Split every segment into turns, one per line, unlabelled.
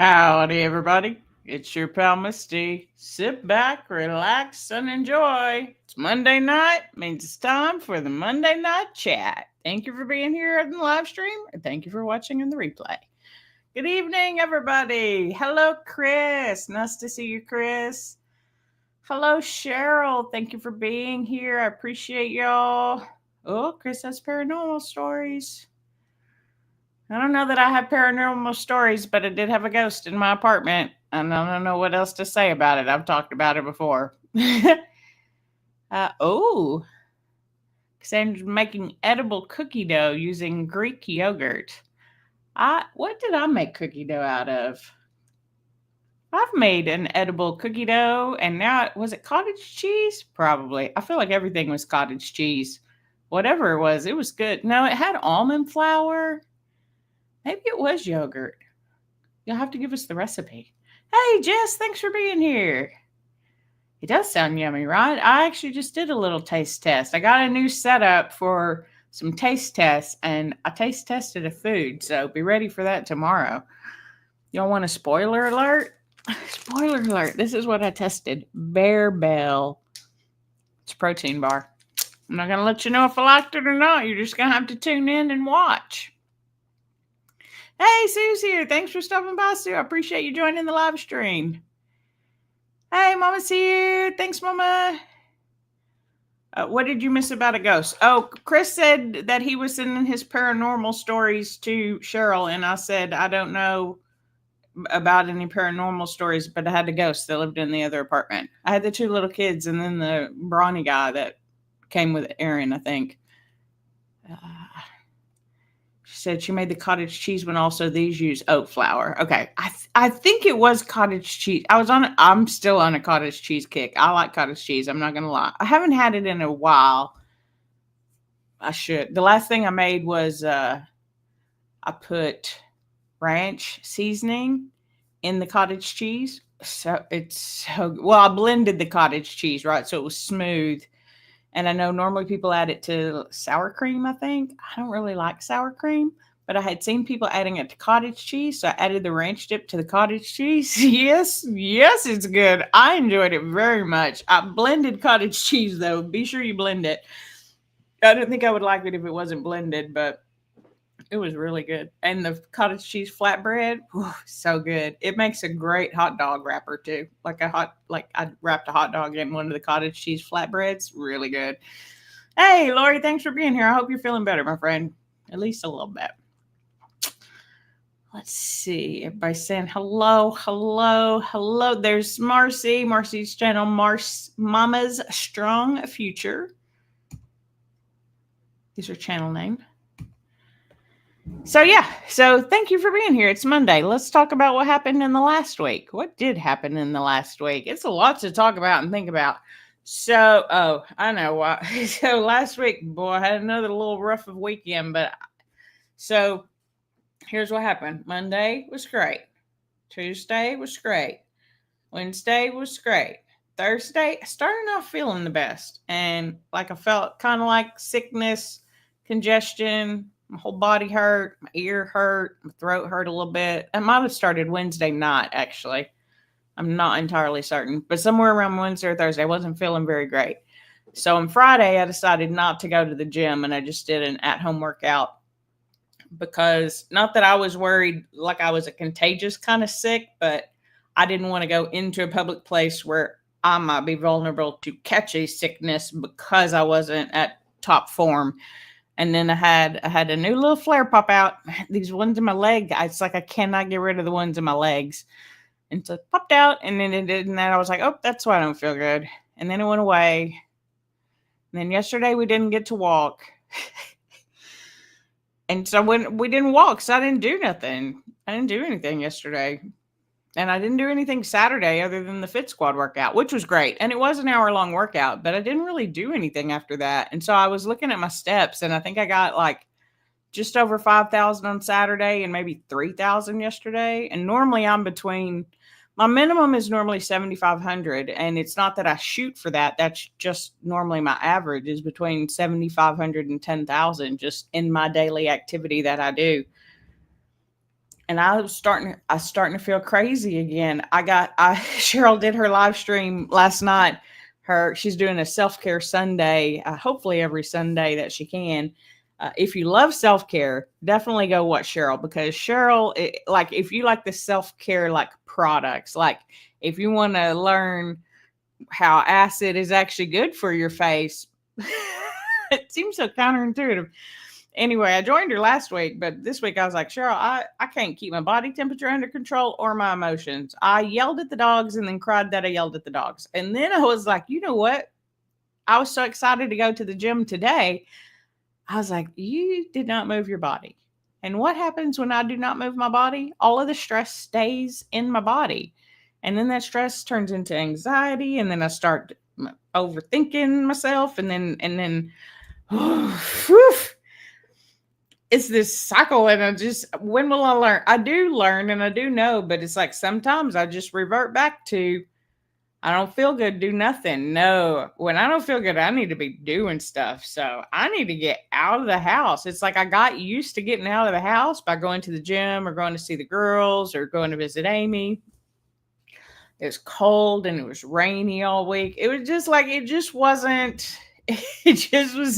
Howdy, everybody. It's your pal Misty. Sit back, relax, and enjoy. It's Monday night, means it's time for the Monday night chat. Thank you for being here in the live stream, and thank you for watching in the replay. Good evening, everybody. Hello, Chris. Nice to see you, Chris. Hello, Cheryl. Thank you for being here. I appreciate y'all. Oh, Chris has paranormal stories. I don't know that I have paranormal stories, but I did have a ghost in my apartment, and I don't know what else to say about it. I've talked about it before. Oh, Cassandra's making edible cookie dough using Greek yogurt. What did I make cookie dough out of? I've made an edible cookie dough, and now was it cottage cheese? Probably. I feel like everything was cottage cheese. Whatever it was good. No, it had almond flour. Maybe it was yogurt. You'll have to give us the recipe. Hey, Jess, thanks for being here. It does sound yummy, right? I actually just did a little taste test. I got a new setup for some taste tests, and I taste tested a food, so be ready for that tomorrow. Y'all want a spoiler alert? Spoiler alert. This is what I tested. Bear Bell. It's a protein bar. I'm not going to let you know if I liked it or not. You're just going to have to tune in and watch. Hey, Sue's here. Thanks for stopping by, Sue. I appreciate you joining the live stream. Hey, Mama's here. Thanks, Mama. What did you miss about a ghost? Oh, Chris said that he was sending his paranormal stories to Cheryl, and I said, I don't know about any paranormal stories, but I had a ghost that lived in the other apartment. I had the two little kids and then the brawny guy that came with Aaron, I think. She said she made the cottage cheese one. Also, these use oat flour. Okay, I think it was cottage cheese. I'm still on a cottage cheese kick. I like cottage cheese. I'm not gonna lie. I haven't had it in a while. I should. The last thing I made was I put ranch seasoning in the cottage cheese. So I blended the cottage cheese, right? So it was smooth. And I know normally people add it to sour cream, I think. I don't really like sour cream, but I had seen people adding it to cottage cheese. So I added the ranch dip to the cottage cheese. Yes, it's good. I enjoyed it very much. I blended cottage cheese, though. Be sure you blend it. I don't think I would like it if it wasn't blended, but it was really good. And the cottage cheese flatbread, so good. It makes a great hot dog wrapper too. I wrapped a hot dog in one of the cottage cheese flatbreads. Really good. Hey, Lori, thanks for being here. I hope you're feeling better, my friend. At least a little bit. Let's see. Everybody's saying hello. There's Marcy. Marcy's channel, Mama's Strong Future. These are channel name. So thank you for being here. It's Monday. Let's talk about what happened in the last week. What did happen in the last week? It's a lot to talk about and think about. So, I know why. So last week, boy, I had another little rough of weekend, so here's what happened. Monday was great. Tuesday was great. Wednesday was great. Thursday, I started not feeling the best. And I felt kind of like sickness, congestion. My whole body hurt, my ear hurt, my throat hurt a little bit. It might have started Wednesday night, actually. I'm not entirely certain. But somewhere around Wednesday or Thursday, I wasn't feeling very great. So on Friday, I decided not to go to the gym, and I just did an at-home workout. Because not that I was worried like I was a contagious kind of sick, but I didn't want to go into a public place where I might be vulnerable to catch a sickness because I wasn't at top form. And then I had a new little flare pop out. These ones in my leg. It's like I cannot get rid of the ones in my legs. And so it popped out, and then it did, and then I was like, oh, that's why I don't feel good. And then it went away. And then yesterday we didn't get to walk. And so when we didn't walk, so I didn't do nothing. I didn't do anything yesterday. And I didn't do anything Saturday other than the Fit Squad workout, which was great. And it was an hour-long workout, but I didn't really do anything after that. And so I was looking at my steps, and I think I got just over 5,000 on Saturday and maybe 3,000 yesterday. And normally my minimum is normally 7,500. And it's not that I shoot for that. That's just normally my average is between 7,500 and 10,000 just in my daily activity that I do. and I was starting to feel crazy again. Cheryl did her live stream last night. She's doing a self-care Sunday, hopefully every Sunday that she can. If you love self-care, definitely go watch Cheryl, because Cheryl, like, if you like the self-care like products, like if you want to learn how acid is actually good for your face. It seems so counterintuitive. Anyway, I joined her last week, but this week I was like, Cheryl, I can't keep my body temperature under control or my emotions. I yelled at the dogs and then cried that I yelled at the dogs. And then I was like, you know what? I was so excited to go to the gym today. I was like, you did not move your body. And what happens when I do not move my body? All of the stress stays in my body. And then that stress turns into anxiety. And then I start overthinking myself. And then, it's this cycle. And when will I learn? I do learn and I do know, but it's like sometimes I just revert back to, I don't feel good, do nothing. No, when I don't feel good, I need to be doing stuff. So I need to get out of the house. It's like I got used to getting out of the house by going to the gym or going to see the girls or going to visit Amy. It was cold and it was rainy all week. It was just like, it just was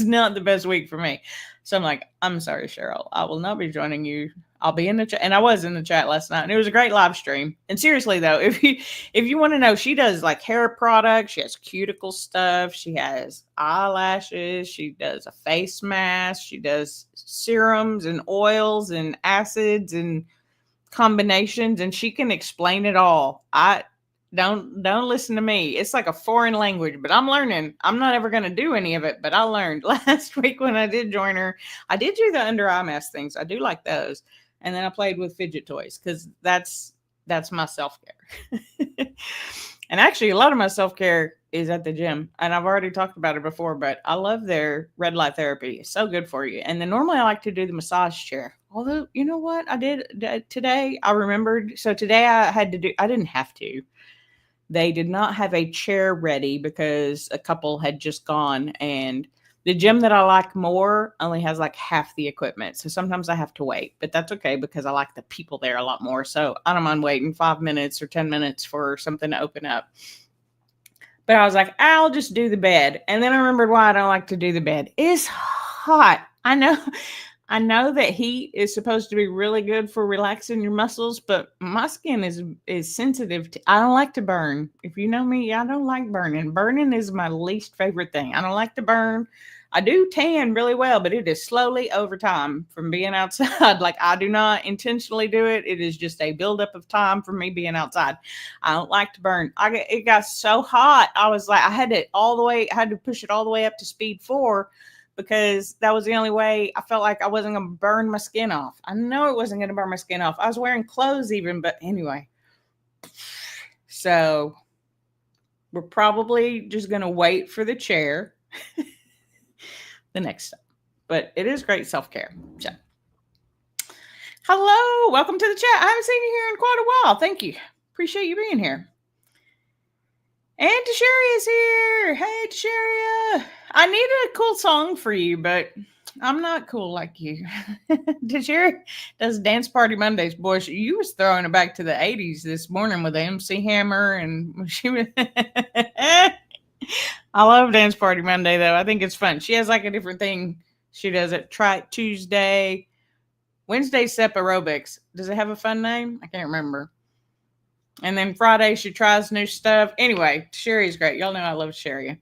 not the best week for me. So I'm like, I'm sorry, Cheryl, I will not be joining you. I'll be in the chat. And I was in the chat last night, and it was a great live stream. And seriously though, if you want to know, she does like hair products, she has cuticle stuff, she has eyelashes, she does a face mask, she does serums and oils and acids and combinations, and she can explain it all. I don't listen to me. It's like a foreign language, but I'm learning. I'm not ever going to do any of it, but I learned last week when I did join her. I did do the under eye mask things. I do like those. And then I played with fidget toys, because that's my self-care. And actually, a lot of my self-care is at the gym. And I've already talked about it before, but I love their red light therapy. It's so good for you. And then normally I like to do the massage chair. Although, you know what I did today? I remembered. So today I didn't have to. They did not have a chair ready because a couple had just gone, and the gym that I like more only has like half the equipment. So sometimes I have to wait, but that's okay because I like the people there a lot more. So I don't mind waiting 5 minutes or 10 minutes for something to open up. But I was like, I'll just do the bed. And then I remembered why I don't like to do the bed. It's hot. I know that heat is supposed to be really good for relaxing your muscles, but my skin is sensitive to, I don't like to burn. If you know me, I don't like burning. Burning is my least favorite thing. I don't like to burn. I do tan really well, but it is slowly over time from being outside. Like, I do not intentionally do it. It is just a buildup of time for me being outside. I don't like to burn. It got so hot. I was like, I had to push it all the way up to speed 4, because that was the only way I felt like I wasn't going to burn my skin off. I know it wasn't going to burn my skin off. I was wearing clothes even, but anyway. So we're probably just going to wait for the chair the next time. But it is great self-care. So, hello, welcome to the chat. I haven't seen you here in quite a while. Thank you. Appreciate you being here. And Tasharia is here. Hey, Tasharia. I needed a cool song for you, but I'm not cool like you. Tasharia does Dance Party Mondays. Boy, you was throwing it back to the 80s this morning with the MC Hammer, and she was... I love Dance Party Monday, though. I think it's fun. She has like a different thing. She does it. Try it Tuesday. Wednesday, Step Aerobics. Does it have a fun name? I can't remember. And then Friday, she tries new stuff. Anyway, Sherry's great. Y'all know I love Sherry.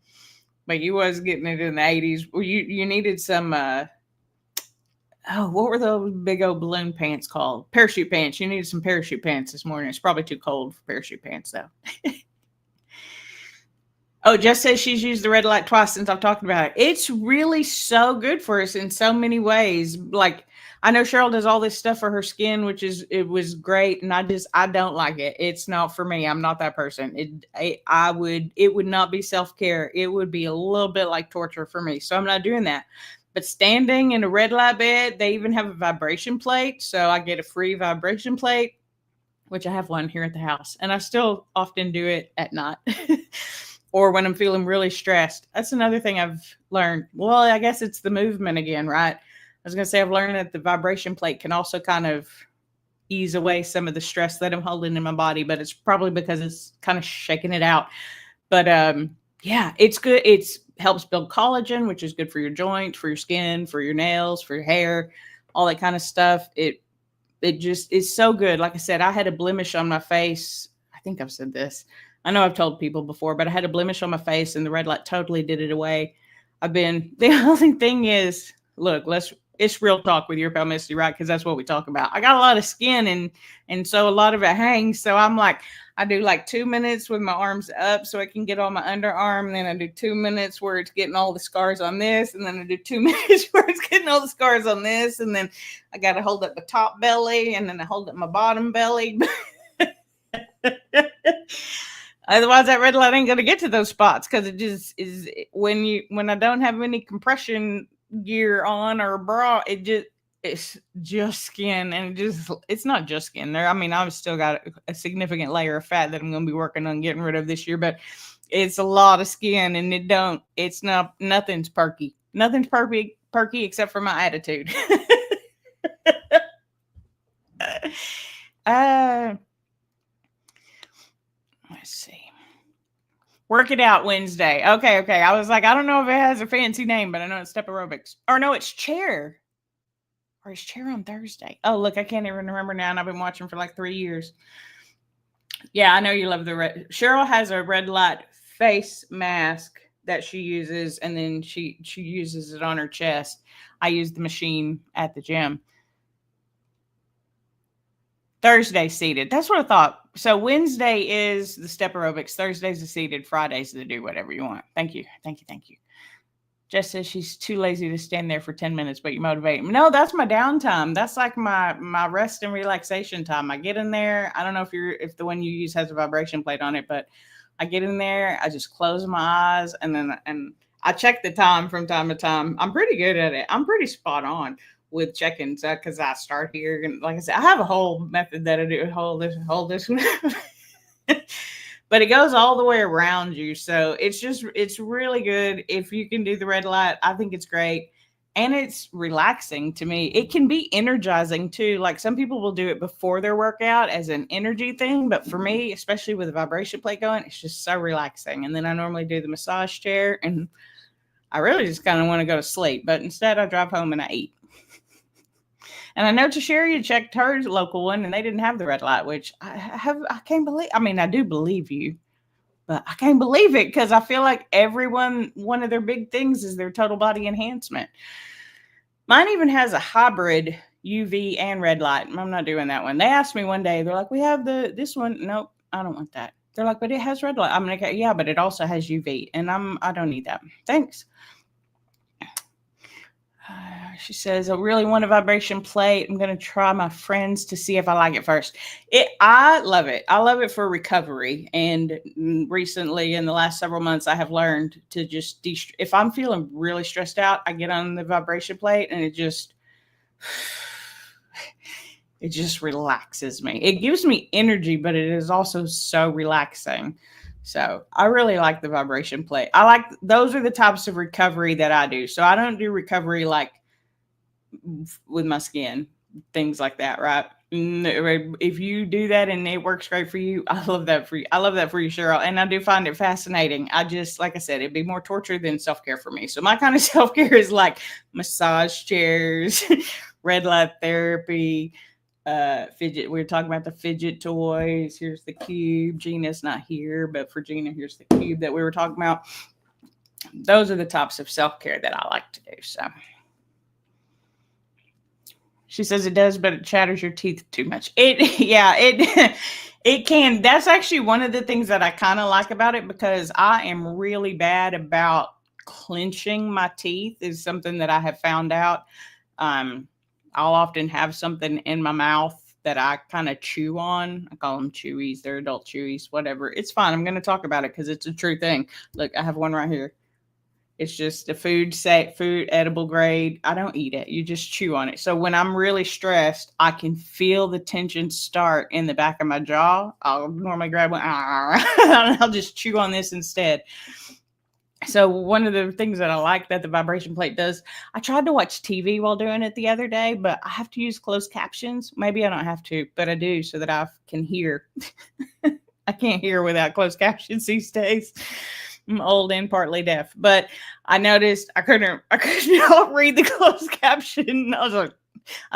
But you was getting it in the 80s. Well, you needed some, what were those big old balloon pants called? Parachute pants. You needed some parachute pants this morning. It's probably too cold for parachute pants, though. Oh, Jess says she's used the red light twice since I've talked about it. It's really so good for us in so many ways. Like, I know Cheryl does all this stuff for her skin, it was great. And I don't like it. It's not for me. I'm not that person. It would not be self-care. It would be a little bit like torture for me. So I'm not doing that. But standing in a red light bed, they even have a vibration plate. So I get a free vibration plate, which I have one here at the house. And I still often do it at night. Or when I'm feeling really stressed. That's another thing I've learned. Well, I guess it's the movement again, right? I was going to say I've learned that the vibration plate can also kind of ease away some of the stress that I'm holding in my body, but it's probably because it's kind of shaking it out. But yeah, it's good. It's helps build collagen, which is good for your joints, for your skin, for your nails, for your hair, all that kind of stuff. It just is so good. Like I said, I had a blemish on my face. I think I've said this. I know I've told people before, but I had a blemish on my face and the red light totally did it away. The only thing is, look, it's real talk with your pal Misty, right? Because that's what we talk about. I got a lot of skin and so a lot of it hangs. So I'm like, I do like 2 minutes with my arms up so I can get on my underarm. And then I do 2 minutes where it's getting all the scars on this. And then I do 2 minutes where it's getting all the scars on this. And then I got to hold up the top belly and then I hold up my bottom belly. Otherwise, that red light ain't going to get to those spots because it just is when I don't have any compression gear on or a bra, it's just skin and it's not just skin there. I mean, I've still got a significant layer of fat that I'm going to be working on getting rid of this year, but it's a lot of skin and nothing's perky. Nothing's perky except for my attitude. Let's see. Work it out Wednesday. Okay. I was like, I don't know if it has a fancy name, but I know it's step aerobics. Or no, it's chair. Or it's chair on Thursday. Oh, look, I can't even remember now, and I've been watching for like 3 years. Yeah, I know you love the red. Cheryl has a red light face mask that she uses, and then she uses it on her chest. I use the machine at the gym. Thursday seated. That's what I thought. So Wednesday is the step aerobics. Thursday's the seated. Friday's the do whatever you want. Thank you. Jess says she's too lazy to stand there for 10 minutes, but you motivate me. No, that's my downtime. That's like my rest and relaxation time. I get in there. I don't know if the one you use has a vibration plate on it, but I get in there. I just close my eyes and I check the time from time to time. I'm pretty good at it. I'm pretty spot on with checking because I start here and like I said, I have a whole method that I do. Hold this. But it goes all the way around you. So it's really good. If you can do the red light, I think it's great. And it's relaxing to me. It can be energizing too. Like some people will do it before their workout as an energy thing. But for me, especially with a vibration plate going, it's just so relaxing. And then I normally do the massage chair and I really just kind of want to go to sleep. But instead I drive home and I eat. And I know Tasharia checked her local one and they didn't have the red light, which I can't believe. I mean, I do believe you, but I can't believe it because I feel like one of their big things is their total body enhancement. Mine even has a hybrid UV and red light. I'm not doing that one. They asked me one day, they're like, we have this one. Nope, I don't want that. They're like, but it has red light. I'm like, yeah, but it also has UV and I don't need that. Thanks. She says, I really want a vibration plate. I'm going to try my friends to see if I like it first. I love it. I love it for recovery. And recently, in the last several months, I have learned to just, if I'm feeling really stressed out, I get on the vibration plate and it just relaxes me. It gives me energy, but it is also so relaxing. So I really like the vibration plate. Those are the types of recovery that I do. So I don't do recovery like with my skin, things like that, right? If you do that and it works great for you, I love that for you. I love that for you, Cheryl. And I do find it fascinating. Like I said, it'd be more torture than self-care for me. So my kind of self-care is like massage chairs, red light therapy, fidget. We were talking about the fidget toys. Here's the cube. Gina's not here, but for Gina, here's the cube that we were talking about. Those are the types of self-care that I like to do. So she says it does, but it chatters your teeth too much. It can. That's actually one of the things that I kind of like about it because I am really bad about clenching my teeth is something that I have found out. I'll often have something in my mouth that I kind of chew on. I call them chewies. They're adult chewies, whatever. It's fine. I'm going to talk about it because it's a true thing. Look, I have one right here. It's just a food edible grade. I don't eat it. You just chew on it. So when I'm really stressed, I can feel the tension start in the back of my jaw. I'll normally grab one. And I'll just chew on this instead. So one of the things that I like that the vibration plate does, I tried to watch TV while doing it the other day, but I have to use closed captions. Maybe I don't have to, but I do so that I can hear. I can't hear without closed captions these days. I'm old and partly deaf, but I noticed I couldn't read the closed caption. I was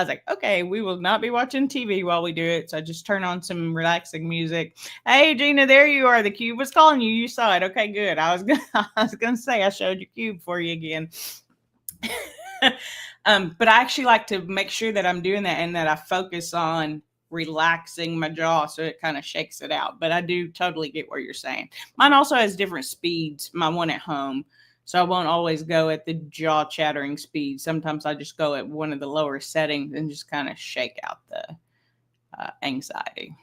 like, okay, we will not be watching TV while we do it. So I just turn on some relaxing music. Hey, Gina, there you are. The cube was calling you. You saw it. Okay, good. I was gonna say I showed your cube for you again. But I actually like to make sure that I'm doing that and that I focus on relaxing my jaw so it kind of shakes it out. But I do totally get what you're saying. Mine also has different speeds, my one at home. So I won't always go at the jaw chattering speed. Sometimes I just go at one of the lower settings and just kind of shake out the anxiety.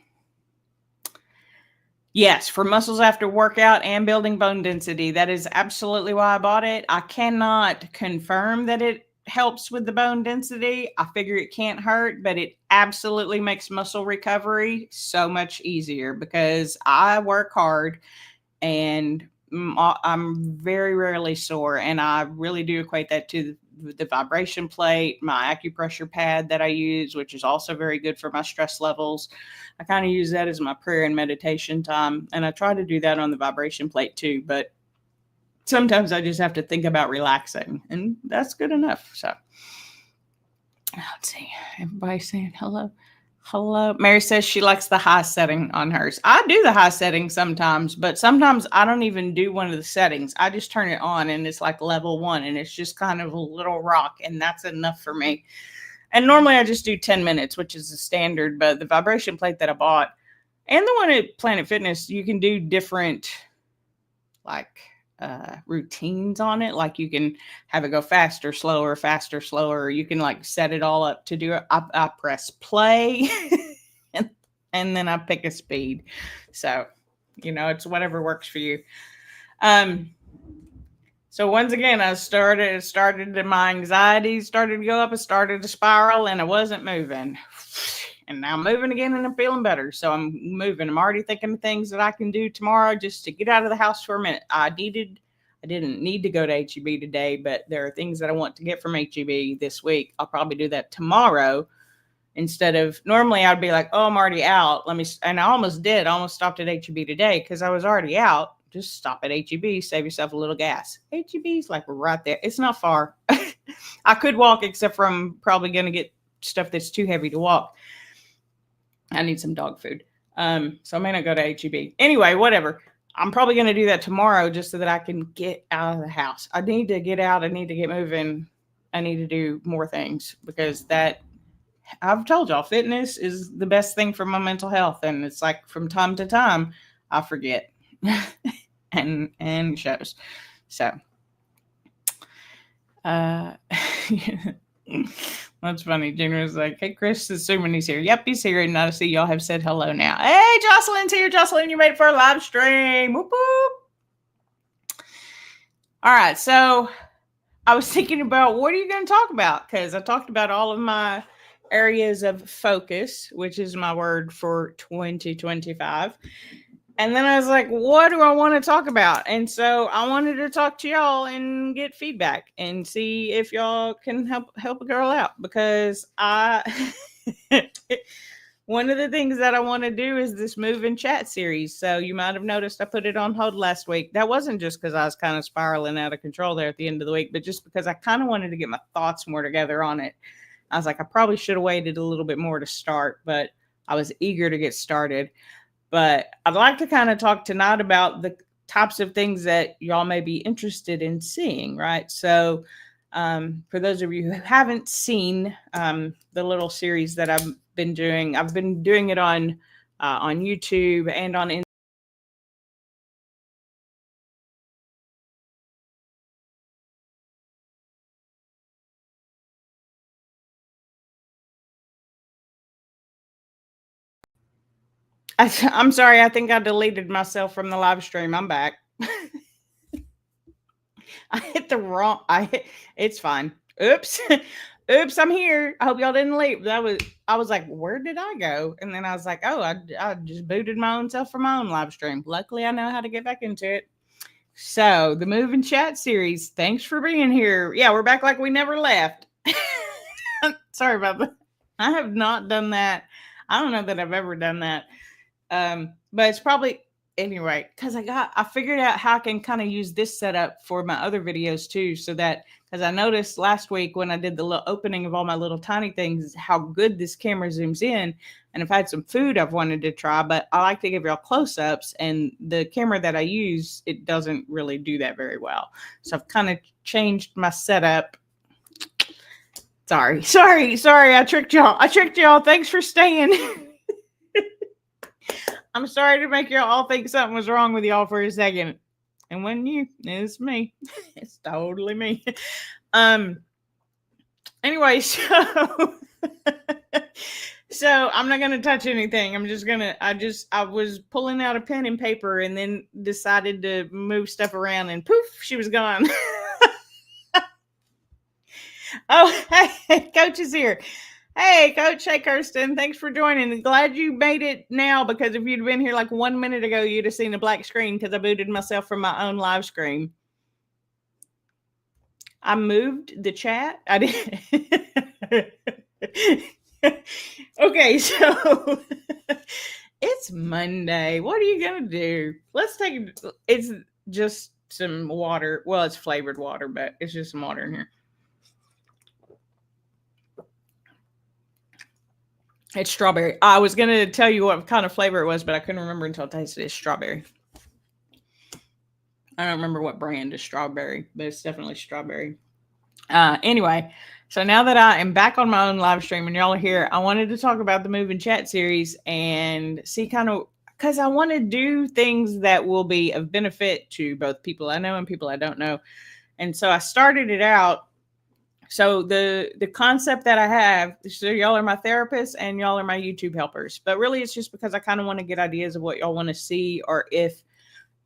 Yes, for muscles after workout and building bone density. That is absolutely why I bought it. I cannot confirm that it helps with the bone density. I figure it can't hurt, but it absolutely makes muscle recovery so much easier because I work hard and I'm very rarely sore. And I really do equate that to the vibration plate, my acupressure pad that I use, which is also very good for my stress levels. I kind of use that as my prayer and meditation time. And I try to do that on the vibration plate too. But sometimes I just have to think about relaxing, and that's good enough. So let's see. Everybody saying hello. Hello. Mary says she likes the high setting on hers. I do the high setting sometimes, but sometimes I don't even do one of the settings. I just turn it on and it's like level 1 and it's just kind of a little rock, and that's enough for me. And normally I just do 10 minutes, which is the standard, but the vibration plate that I bought and the one at Planet Fitness, you can do different like routines on it. Like you can have it go faster, slower. You can like set it all up to do it. I press play and then I pick a speed. So, it's whatever works for you. So once again, I started my anxiety started to go up. I started to spiral and I wasn't moving. And now I'm moving again and I'm feeling better. So I'm moving. I'm already thinking of things that I can do tomorrow just to get out of the house for a minute. I didn't need to go to HEB today, but there are things that I want to get from HEB this week. I'll probably do that tomorrow instead of normally I'd be like, oh, I'm already out. And I almost did. I almost stopped at HEB today because I was already out. Just stop at HEB, save yourself a little gas. HEB's like right there. It's not far. I could walk, except for I'm probably going to get stuff that's too heavy to walk. I need some dog food. So I may not go to HEB. Anyway, whatever. I'm probably going to do that tomorrow just so that I can get out of the house. I need to get out. I need to get moving. I need to do more things because I've told y'all, fitness is the best thing for my mental health. And it's like from time to time, I forget and shows. So, that's funny. Gina was like, hey, Chris, assuming he's here. Yep, he's here. And I see y'all have said hello now. Hey, Jocelyn's here. Jocelyn, you made it for a live stream. Whoop, whoop. All right. So I was thinking about what are you going to talk about? Because I talked about all of my areas of focus, which is my word for 2025. And then I was like, what do I want to talk about? And so I wanted to talk to y'all and get feedback and see if y'all can help a girl out, because one of the things that I want to do is this move and chat series. So you might have noticed I put it on hold last week. That wasn't just because I was kind of spiraling out of control there at the end of the week, but just because I kind of wanted to get my thoughts more together on it. I was like, I probably should have waited a little bit more to start, but I was eager to get started. But I'd like to kind of talk tonight about the types of things that y'all may be interested in seeing, right? So for those of you who haven't seen the little series that I've been doing it on YouTube and on Instagram. I'm sorry, I think I deleted myself from the live stream. I'm back. I hit the wrong. It's fine. Oops. Oops, I'm here. I hope y'all didn't leave. I was like, where did I go? And then I was like, oh, I just booted my own self from my own live stream. Luckily, I know how to get back into it. So the Move and Chat series, thanks for being here. Yeah, we're back like we never left. Sorry about that. I have not done that. I don't know that I've ever done that. But it's probably anyway, because I figured out how I can kind of use this setup for my other videos too. So that, because I noticed last week when I did the little opening of all my little tiny things, how good this camera zooms in. And I've had some food I've wanted to try, but I like to give y'all close-ups, and the camera that I use, it doesn't really do that very well. So I've kind of changed my setup. Sorry. I tricked y'all. Thanks for staying. I'm sorry to make y'all all think something was wrong with y'all for a second. And when you, it's me. It's totally me. Anyway, so I'm not gonna touch anything. I was pulling out a pen and paper and then decided to move stuff around, and poof, she was gone. Oh, hey, Coach is here. Hey, Coach. Hey, Kirsten. Thanks for joining. Glad you made it now, because if you'd been here like 1 minute ago, you'd have seen a black screen because I booted myself from my own live screen. I moved the chat. I did. Okay, so it's Monday. What are you going to do? It's just some water. Well, it's flavored water, but it's just some water in here. It's strawberry. I was going to tell you what kind of flavor it was, but I couldn't remember until I tasted it. It's strawberry. I don't remember what brand is strawberry, but it's definitely strawberry. Anyway, so now that I am back on my own live stream and y'all are here, I wanted to talk about the Move and Chat series and see kind of, because I want to do things that will be of benefit to both people I know and people I don't know. And so I started it out. So the concept that I have, so y'all are my therapists and y'all are my YouTube helpers. But really, it's just because I kind of want to get ideas of what y'all want to see, or if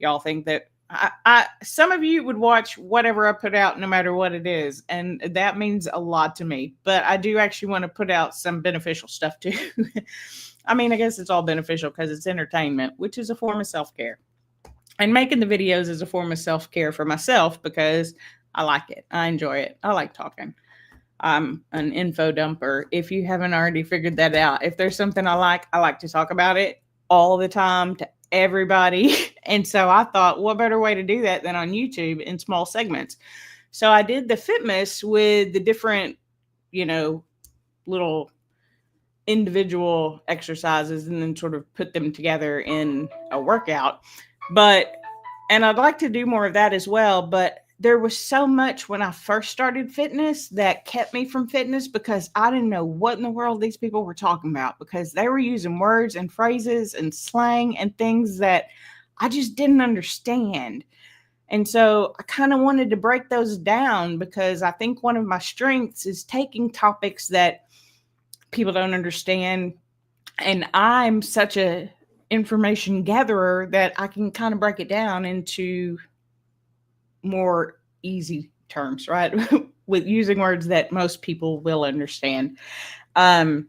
y'all think that some of you would watch whatever I put out no matter what it is. And that means a lot to me. But I do actually want to put out some beneficial stuff too. I mean, I guess it's all beneficial because it's entertainment, which is a form of self-care. And making the videos is a form of self-care for myself because I like it. I enjoy it. I like talking. I'm an info dumper. If you haven't already figured that out, if there's something I like to talk about it all the time to everybody. And so I thought, what better way to do that than on YouTube in small segments? So I did the Fitmas with the different, little individual exercises and then sort of put them together in a workout. And I'd like to do more of that as well. But there was so much when I first started fitness that kept me from fitness because I didn't know what in the world these people were talking about, because they were using words and phrases and slang and things that I just didn't understand. And so I kind of wanted to break those down, because I think one of my strengths is taking topics that people don't understand. And I'm such a information gatherer that I can kind of break it down into more easy terms, right? With using words that most people will understand. Okay,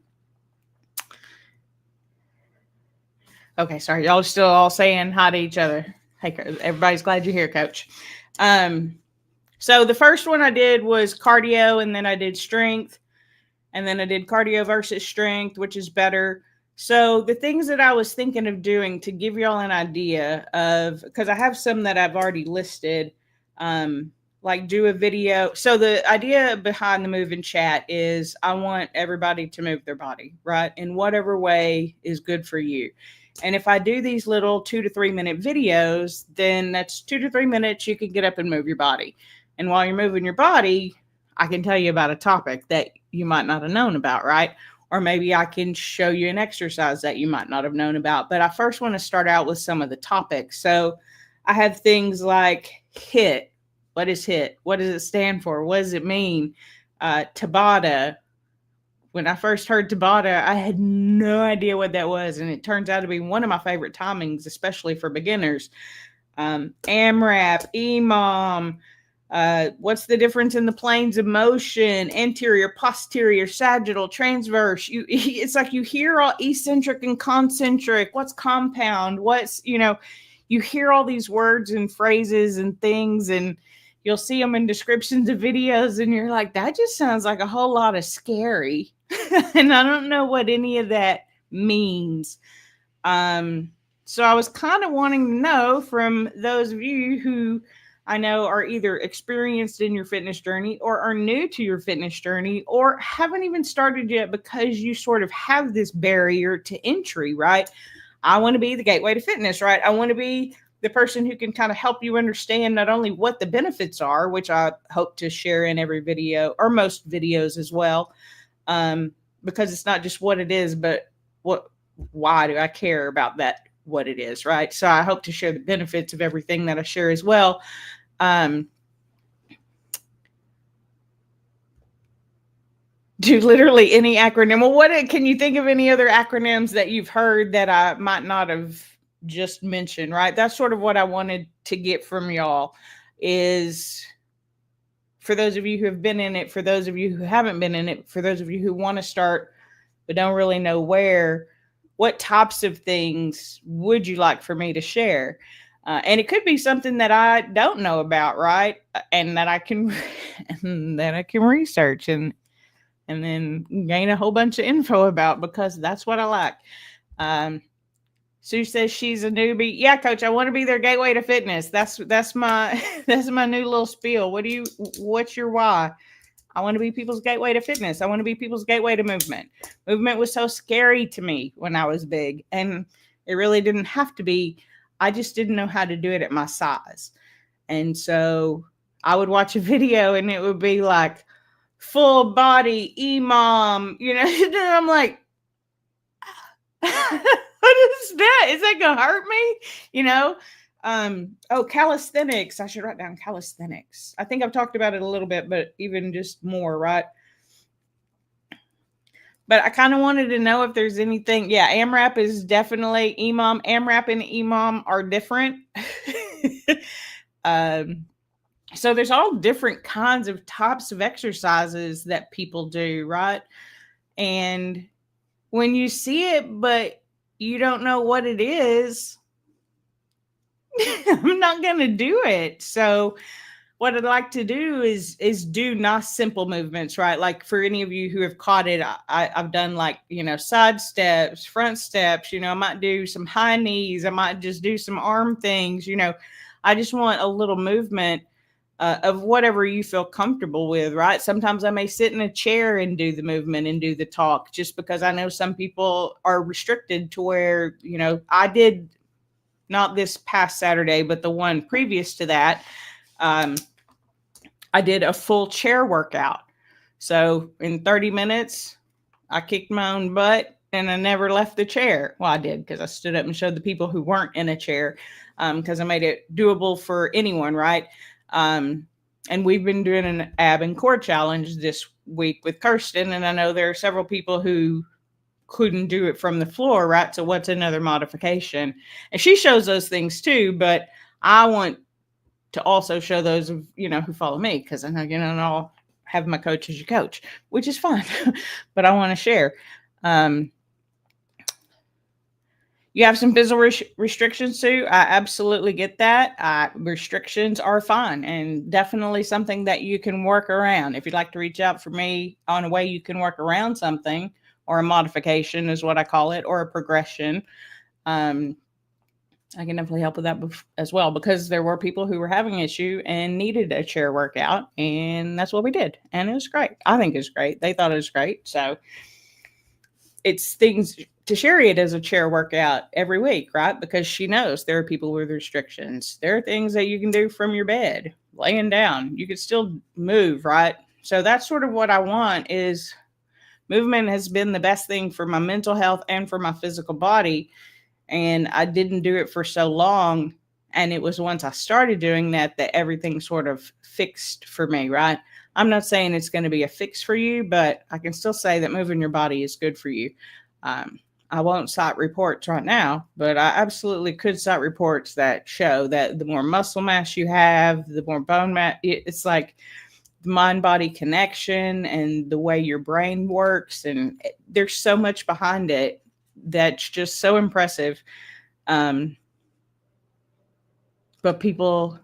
sorry. Y'all are still all saying hi to each other. Hey, everybody's glad you're here, Coach. So the first one I did was cardio, and then I did strength, and then I did cardio versus strength, which is better. So the things that I was thinking of doing to give y'all an idea of, because I have some that I've already listed, like do a video. So the idea behind the Move and Chat is I want everybody to move their body, right? In whatever way is good for you. And if I do these little 2 to 3 minute videos, then that's 2 to 3 minutes you can get up and move your body. And while you're moving your body, I can tell you about a topic that you might not have known about, right? Or maybe I can show you an exercise that you might not have known about. But I first want to start out with some of the topics. So I have things like HIIT. What is HIIT? What does it stand for? What does it mean? Tabata. When I first heard Tabata, I had no idea what that was. And it turns out to be one of my favorite timings, especially for beginners. AMRAP, EMOM. What's the difference in the planes of motion? Anterior, posterior, sagittal, transverse. It's like you hear all eccentric and concentric. What's compound? What's, you hear all these words and phrases and things, and you'll see them in descriptions of videos, and you're like, that just sounds like a whole lot of scary. And I don't know what any of that means. So I was kind of wanting to know from those of you who I know are either experienced in your fitness journey or are new to your fitness journey or haven't even started yet because you sort of have this barrier to entry, right? I want to be the gateway to fitness, right? I want to be the person who can kind of help you understand not only what the benefits are, which I hope to share in every video or most videos as well, because it's not just what it is, but why do I care about that, what it is, right? So I hope to share the benefits of everything that I share as well. Do literally any acronym. Well, what can you think of any other acronyms that you've heard that I might not have just mentioned, right? That's sort of what I wanted to get from y'all is for those of you who have been in it, for those of you who haven't been in it, for those of you who want to start but don't really know where, what types of things would you like for me to share? And it could be something that I don't know about, right? And that I can research and then gain a whole bunch of info about, because that's what I like. Sue says she's a newbie. Yeah, coach, I want to be their gateway to fitness. That's my that's my new little spiel. What's your why? I want to be people's gateway to fitness. I want to be people's gateway to movement. Movement was so scary to me when I was big, and it really didn't have to be. I just didn't know how to do it at my size. And so I would watch a video and it would be like full body EMOM, and I'm like, what is that? Is that gonna hurt me? Calisthenics. I should write down calisthenics. I think I've talked about it a little bit, but even just more, right? But I kind of wanted to know if there's anything. Yeah, AMRAP is definitely EMOM. AMRAP and EMOM are different. So there's all different kinds of types of exercises that people do, right? And when you see it, but you don't know what it is, I'm not going to do it. So what I'd like to do is do nice simple movements, right? Like for any of you who have caught it, I've done like, side steps, front steps, I might do some high knees. I might just do some arm things, I just want a little movement of whatever you feel comfortable with, right? Sometimes I may sit in a chair and do the movement and do the talk, just because I know some people are restricted to where, I did not this past Saturday, but the one previous to that, I did a full chair workout. So in 30 minutes, I kicked my own butt and I never left the chair. Well, I did because I stood up and showed the people who weren't in a chair, because I made it doable for anyone, right? And we've been doing an ab and core challenge this week with Kirsten, and I know there are several people who couldn't do it from the floor, right? So what's another modification? And she shows those things too, but I want to also show those of who follow me, because I know I'll have my coach as your coach, which is fine. But I want to share. You have some physical restrictions too. I absolutely get that. Restrictions are fine and definitely something that you can work around. If you'd like to reach out for me on a way you can work around something, or a modification is what I call it, or a progression, I can definitely help with that as well, because there were people who were having an issue and needed a chair workout, and that's what we did. And it was great. I think it's great. They thought it was great. So it's things to share it as a chair workout every week, right? Because she knows there are people with restrictions. There are things that you can do from your bed, laying down. You can still move, right? So that's sort of what I want. Is movement has been the best thing for my mental health and for my physical body. And I didn't do it for so long. And it was once I started doing that everything sort of fixed for me, right? I'm not saying it's going to be a fix for you, but I can still say that moving your body is good for you. I won't cite reports right now, but I absolutely could cite reports that show that the more muscle mass you have, the more bone mass, it's like the mind-body connection and the way your brain works. And there's so much behind it that's just so impressive. but people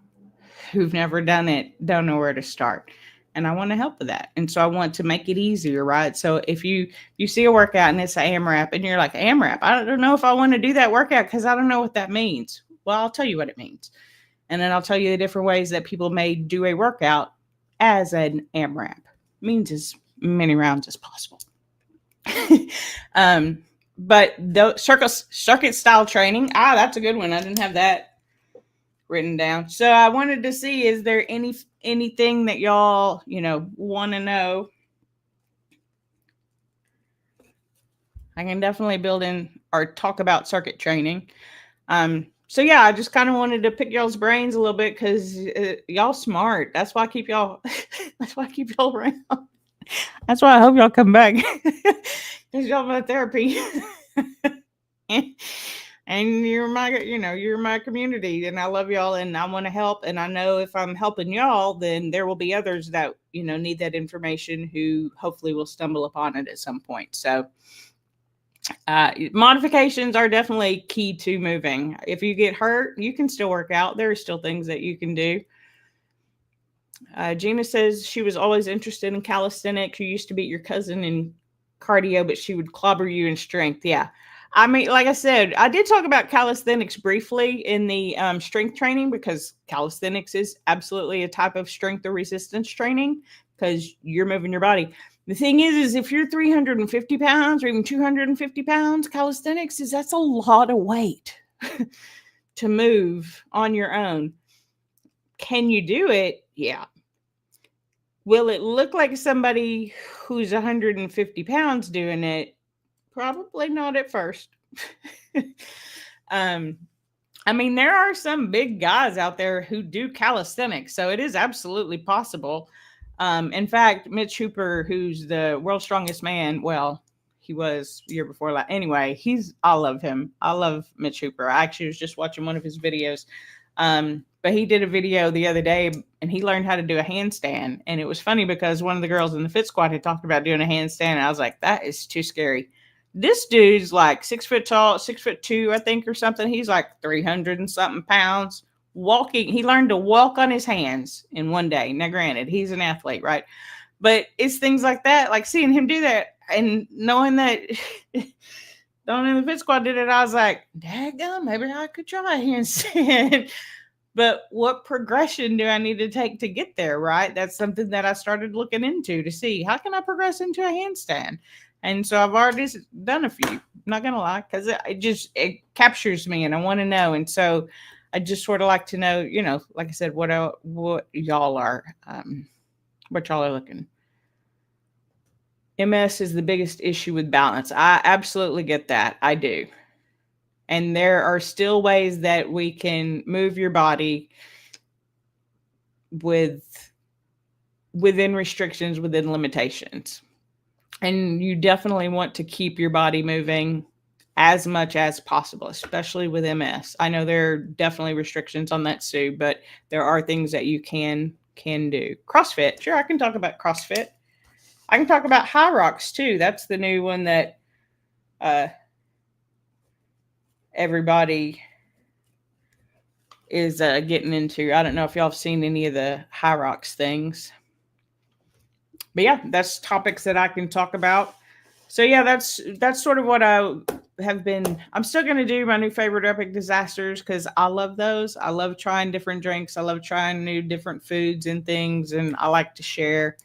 who've never done it don't know where to start. And I want to help with that. And so I want to make it easier, right? So if you see a workout and it's an AMRAP and you're like, AMRAP, I don't know if I want to do that workout because I don't know what that means. Well, I'll tell you what it means. And then I'll tell you the different ways that people may do a workout as an AMRAP. It means as many rounds as possible. um, but the circuit style training, that's a good one. I didn't have that written down. So I wanted to see, is there anything that y'all, want to know? I can definitely build in or talk about circuit training. So yeah, I just kind of wanted to pick y'all's brains a little bit because y'all smart. That's why I keep y'all. That's why I keep y'all around. That's why I hope y'all come back because y'all my therapy. And you're my community, and I love y'all, and I want to help. And I know if I'm helping y'all, then there will be others that need that information who hopefully will stumble upon it at some point. So modifications are definitely key to moving. If you get hurt, you can still work out. There are still things that you can do. Gina says she was always interested in calisthenics. You used to beat your cousin in cardio, but she would clobber you in strength. Yeah. I mean, like I said, I did talk about calisthenics briefly in the strength training because calisthenics is absolutely a type of strength or resistance training because you're moving your body. The thing is if you're 350 pounds or even 250 pounds, calisthenics that's a lot of weight to move on your own. Can you do it? Yeah. Will it look like somebody who's 150 pounds doing it? Probably not at first. I mean, there are some big guys out there who do calisthenics, so it is absolutely possible. In fact, Mitch Hooper, who's the world's strongest man, well, he was the year before that. Anyway, I love him. I love Mitch Hooper. I actually was just watching one of his videos. But he did a video the other day and he learned how to do a handstand. And it was funny because one of the girls in the Fit Squad had talked about doing a handstand. And I was like, that is too scary. This dude's like 6 foot tall, 6'2", I think, or something. He's like 300 and something pounds. Walking, he learned to walk on his hands in one day. Now, granted, he's an athlete, right? But it's things like that, like seeing him do that and knowing that Don in the Fit Squad did it. I was like, daggum, maybe I could try a handstand. But what progression do I need to take to get there, right? That's something that I started looking into to see how can I progress into a handstand. And so I've already done a few. I'm not going to lie, because it captures me and I want to know. And so I just sort of like to know, like I said, what y'all are, what y'all are looking. MS is the biggest issue with balance. I absolutely get that. I do. And there are still ways that we can move your body within restrictions, within limitations. And you definitely want to keep your body moving as much as possible, especially with MS. I know there are definitely restrictions on that, Sue, but there are things that you can do. CrossFit. Sure, I can talk about CrossFit. I can talk about High Rocks too. That's the new one that everybody is getting into. I don't know if y'all have seen any of the High Rocks things. But yeah, that's topics that I can talk about. So yeah, that's sort of what I have been. I'm still going to do my new favorite epic disasters because I love those. I love trying different drinks. I love trying new different foods and things, and I like to share.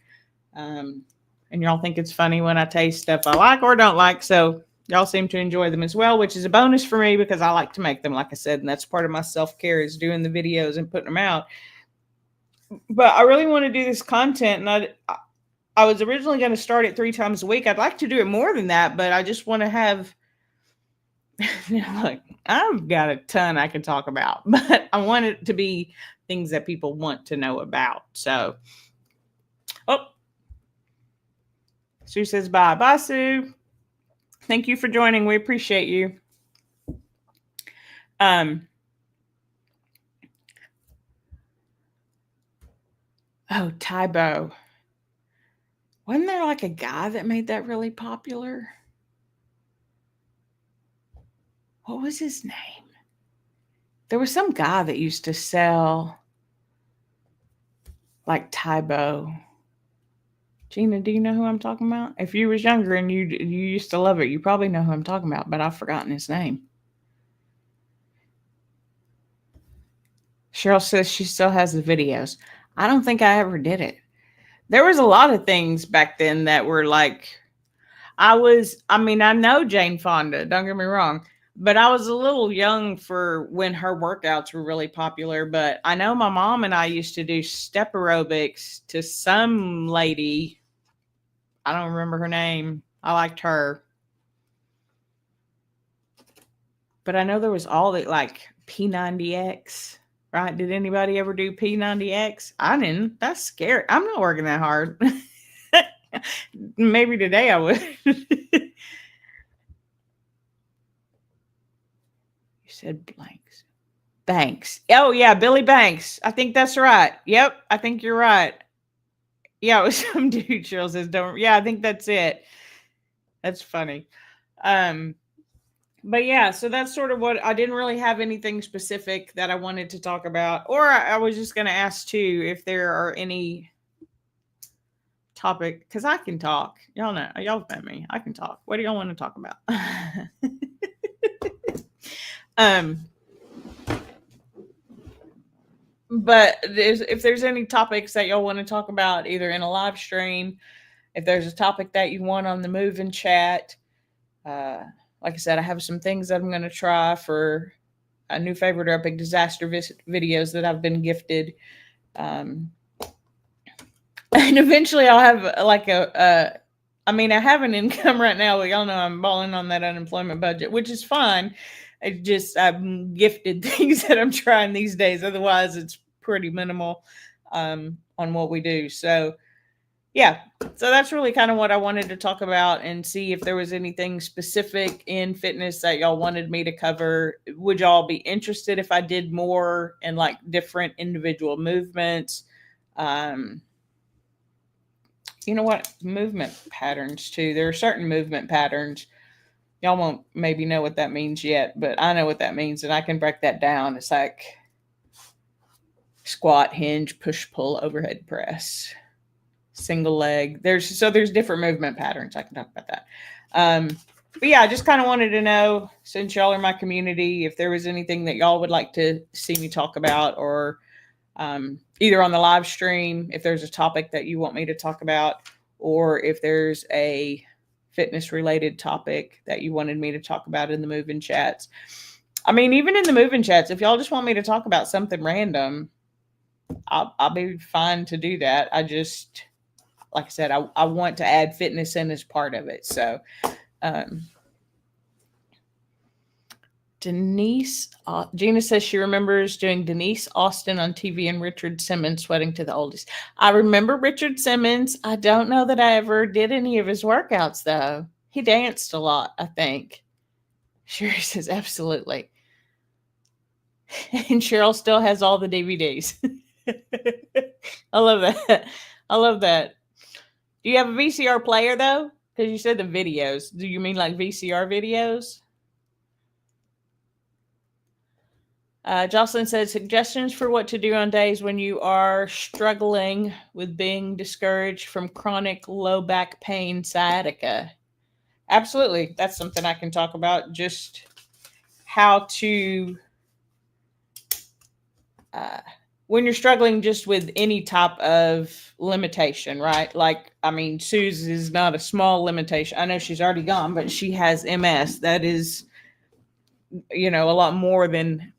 And y'all think it's funny when I taste stuff I like or don't like. So y'all seem to enjoy them as well, which is a bonus for me because I like to make them, like I said, and that's part of my self-care is doing the videos and putting them out. But I really want to do this content, and I was originally going to start it 3 times a week. I'd like to do it more than that, but I just want to have, look, I've got a ton I can talk about, but I want it to be things that people want to know about. So, Sue says bye. Bye, Sue. Thank you for joining. We appreciate you. Oh, Tybo. Wasn't there like a guy that made that really popular? What was his name? There was some guy that used to sell like Tybo. Gina, do you know who I'm talking about? If you was younger and you used to love it, you probably know who I'm talking about, but I've forgotten his name. Cheryl says she still has the videos. I don't think I ever did it. There was a lot of things back then that were like, I know Jane Fonda, don't get me wrong, but I was a little young for when her workouts were really popular. But I know my mom and I used to do step aerobics to some lady. I don't remember her name. I liked her. But I know there was all the like P90X, right? Did anybody ever do P90X? I didn't. That's scary. I'm not working that hard. Maybe today I would. You said blanks. Banks. Oh, yeah, Billy Banks. I think that's right. Yep, I think you're right. Yeah, it was some dude. Cheryl says, "Don't." Yeah, I think that's it. That's funny. But yeah, so that's sort of what I didn't really have anything specific that I wanted to talk about, or I was just going to ask too if there are any topic because I can talk. Y'all know, y'all met me. I can talk. What do y'all want to talk about? But if there's any topics that y'all want to talk about, either in a live stream, if there's a topic that you want on the move and chat, like I said, I have some things that I'm going to try for a new favorite or epic disaster videos that I've been gifted. And eventually I'll have like I have an income right now. Y'all know I'm balling on that unemployment budget, which is fine. I'm gifted things that I'm trying these days. Otherwise, it's pretty minimal on what we do. So, yeah. So that's really kind of what I wanted to talk about and see if there was anything specific in fitness that y'all wanted me to cover. Would y'all be interested if I did more in like different individual movements? You know what? Movement patterns too. There are certain movement patterns. Y'all won't maybe know what that means yet, but I know what that means, and I can break that down. It's like squat, hinge, push, pull, overhead press, single leg. There's different movement patterns. I can talk about that. But yeah, I just kind of wanted to know, since y'all are my community, if there was anything that y'all would like to see me talk about, or either on the live stream, if there's a topic that you want me to talk about, or if there's a fitness related topic that you wanted me to talk about in the move-in chats. I mean, even in the move-in chats, if y'all just want me to talk about something random, I'll be fine to do that. I just, like I said, I want to add fitness in as part of it. So, Gina says she remembers doing Denise Austin on TV and Richard Simmons sweating to the oldies. I remember Richard Simmons. I don't know that I ever did any of his workouts, though. He danced a lot, I think. Sherry says, absolutely. And Cheryl still has all the DVDs. I love that. I love that. Do you have a VCR player, though? Because you said the videos. Do you mean like VCR videos? Jocelyn said, suggestions for what to do on days when you are struggling with being discouraged from chronic low back pain, sciatica. Absolutely. That's something I can talk about. Just how to, when you're struggling just with any type of limitation, right? Like, I mean, Suze is not a small limitation. I know she's already gone, but she has MS. That is, a lot more than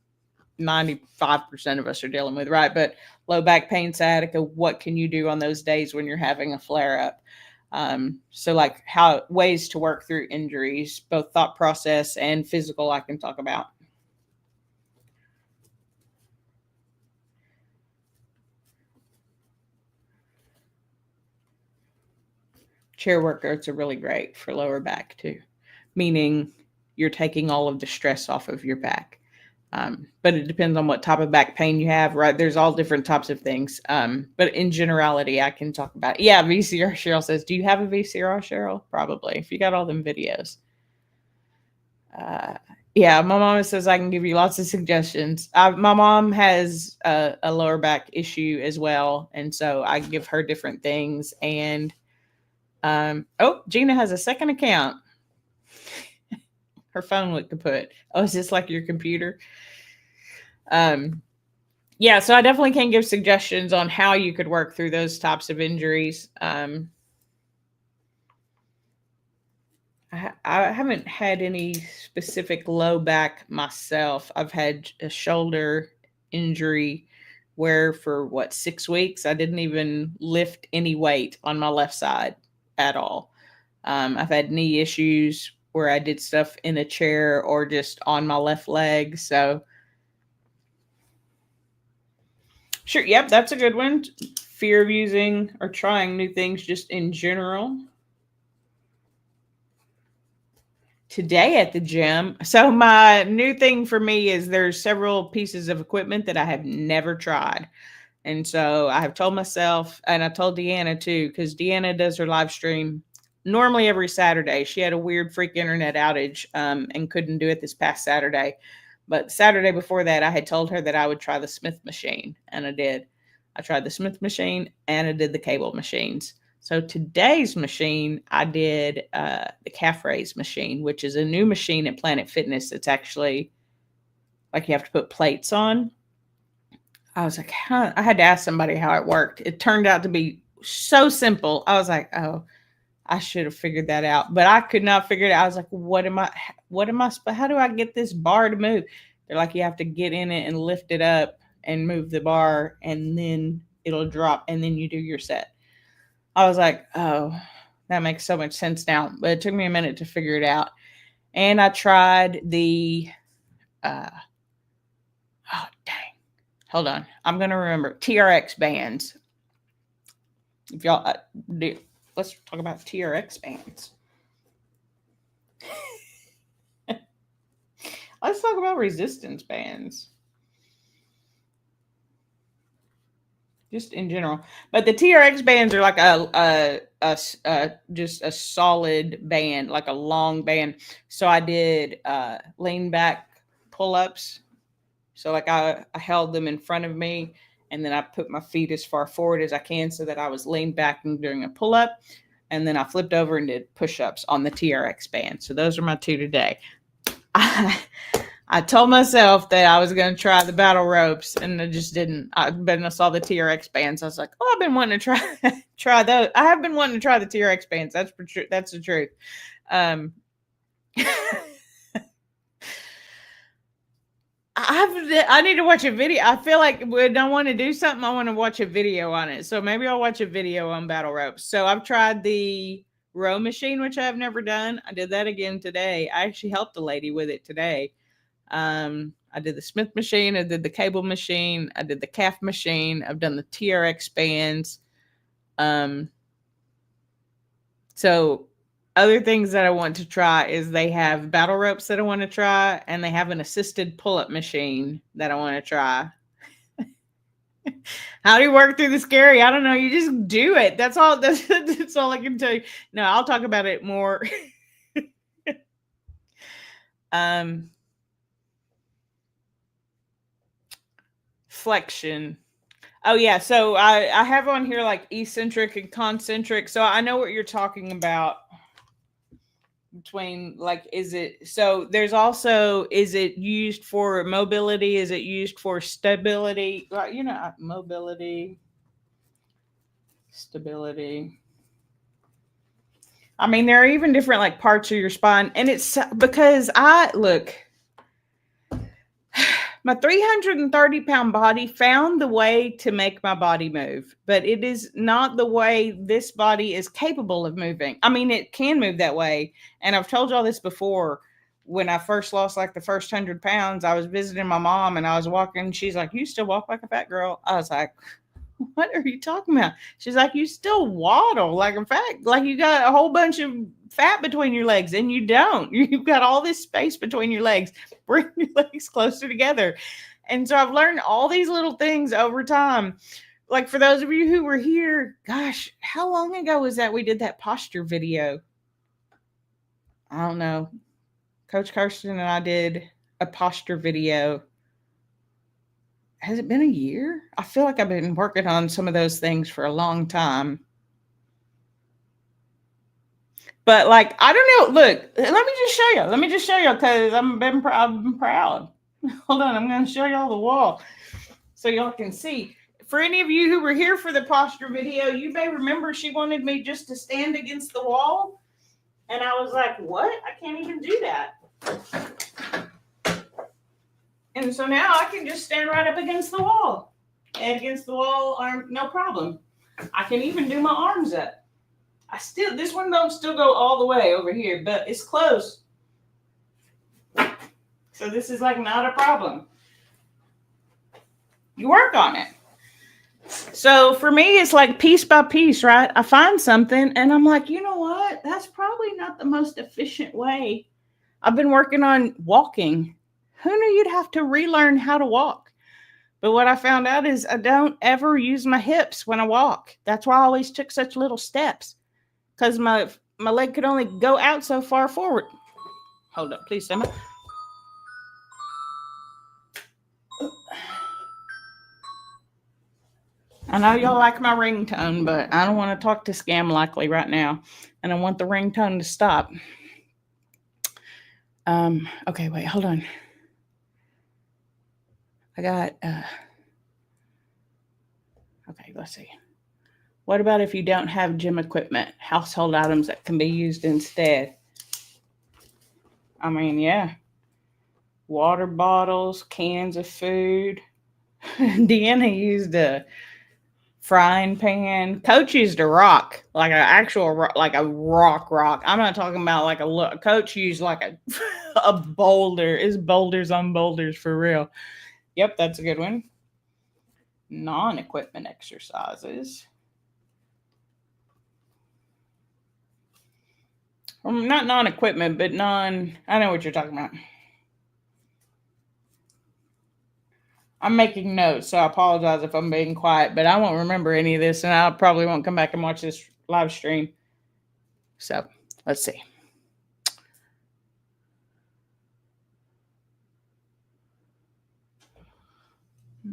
95% of us are dealing with, right? But low back pain, sciatica, what can you do on those days when you're having a flare up? So like ways to work through injuries, both thought process and physical, I can talk about. Chair workouts are really great for lower back too, meaning you're taking all of the stress off of your back. But it depends on what type of back pain you have, right? There's all different types of things. But in generality, I can talk about it. Yeah, VCR, Cheryl says, do you have a VCR, Cheryl? Probably, if you got all them videos. Yeah, my mom says I can give you lots of suggestions. My mom has a lower back issue as well, and so I give her different things. And oh, Gina has a second account. Her phone looked kaput. Oh, is this like your computer? Um, yeah, so I definitely can give suggestions on how you could work through those types of injuries. I haven't had any specific low back myself. I've had a shoulder injury where for what 6 weeks I didn't even lift any weight on my left side at all. I've had knee issues where I did stuff in a chair or just on my left leg. So sure, yep, that's a good one. Fear of using or trying new things just in general. Today at the gym. So my new thing for me is there's several pieces of equipment that I have never tried. And so I have told myself, and I told Deanna too, because Deanna does her live stream normally every Saturday. She had a weird freak internet outage and couldn't do it this past Saturday. But Saturday before that, I had told her that I would try the Smith machine, and I did. I tried the Smith machine and I did the cable machines. So today's machine, I did the calf raise machine, which is a new machine at Planet Fitness. It's actually like you have to put plates on. I was like, huh? I had to ask somebody how it worked. It turned out to be so simple. I was like, oh, I should have figured that out, but I could not figure it out. I was like, how do I get this bar to move? They're like, you have to get in it and lift it up and move the bar, and then it'll drop, and then you do your set. I was like, oh, that makes so much sense now. But it took me a minute to figure it out. And I tried the, oh, dang. Hold on. I'm going to remember TRX bands. If y'all do, let's talk about TRX bands. Let's talk about resistance bands. Just in general. But the TRX bands are like just a solid band, like a long band. So I did lean back pull ups. So like I held them in front of me, and then I put my feet as far forward as I can so that I was leaned back and doing a pull up. And then I flipped over and did push ups on the TRX band. So those are my two today. I told myself that I was going to try the battle ropes, and I just didn't. But I saw the TRX bands. I was like, "Oh, I've been wanting to try those. I have been wanting to try the TRX bands. That's the truth." I need to watch a video. I feel like when I want to do something, I want to watch a video on it. So maybe I'll watch a video on battle ropes. So I've tried the row machine, which I've never done. I did that again today. I actually helped a lady with it today. I did the Smith machine. I did the cable machine. I did the calf machine. I've done the TRX bands. So other things that I want to try is they have battle ropes that I want to try, and they have an assisted pull-up machine that I want to try. How do you work through the scary? I don't know. You just do it. That's all. That's all I can tell you. No, I'll talk about it more. Flexion. Oh yeah, so I have on here like eccentric and concentric. So I know what you're talking about. Between like, is it so? There's also, is it used for mobility? Is it used for stability? Well, mobility, stability. I mean, there are even different like parts of your spine, and it's because I look. My 330-pound body found the way to make my body move, but it is not the way this body is capable of moving. I mean, it can move that way. And I've told y'all this before. When I first lost like the first 100 pounds, I was visiting my mom and I was walking. She's like, "You still walk like a fat girl?" I was like, "What are you talking about?" She's like, "You still waddle like a fat, like you got a whole bunch of fat between your legs, and you don't. You've got all this space between your legs. Bring your legs closer together." And so I've learned all these little things over time. Like for those of you who were here, gosh, how long ago was that we did that posture video? I don't know. Coach Kirsten and I did a posture video. Has it been a year? I feel like I've been working on some of those things for a long time. But like, I don't know. Look, let me just show you. Let me just show you because I've been proud. Hold on, I'm going to show y'all the wall so y'all can see. For any of you who were here for the posture video, you may remember she wanted me just to stand against the wall. And I was like, what? I can't even do that. And so now I can just stand right up against the wall. And against the wall, no problem. I can even do my arms up. This one don't still go all the way over here, but it's close. So this is like not a problem. You work on it. So for me, it's like piece by piece, right? I find something and I'm like, you know what? That's probably not the most efficient way. I've been working on walking. Who knew you'd have to relearn how to walk? But what I found out is I don't ever use my hips when I walk. That's why I always took such little steps. Because my leg could only go out so far forward. Hold up, please, Emma. I know y'all like my ringtone, but I don't want to talk to Scam Likely right now. And I want the ringtone to stop. Okay, wait, hold on. I got, okay, let's see. What about if you don't have gym equipment, household items that can be used instead? I mean, yeah. Water bottles, cans of food. Deanna used a frying pan. Coach used a rock, like an actual rock, like a rock. I'm not talking about like a Coach used like a boulder. It's boulders on boulders for real. Yep, that's a good one. Non-equipment exercises. Not non-equipment, but I know what you're talking about. I'm making notes, so I apologize if I'm being quiet, but I won't remember any of this, and I probably won't come back and watch this live stream. So, let's see.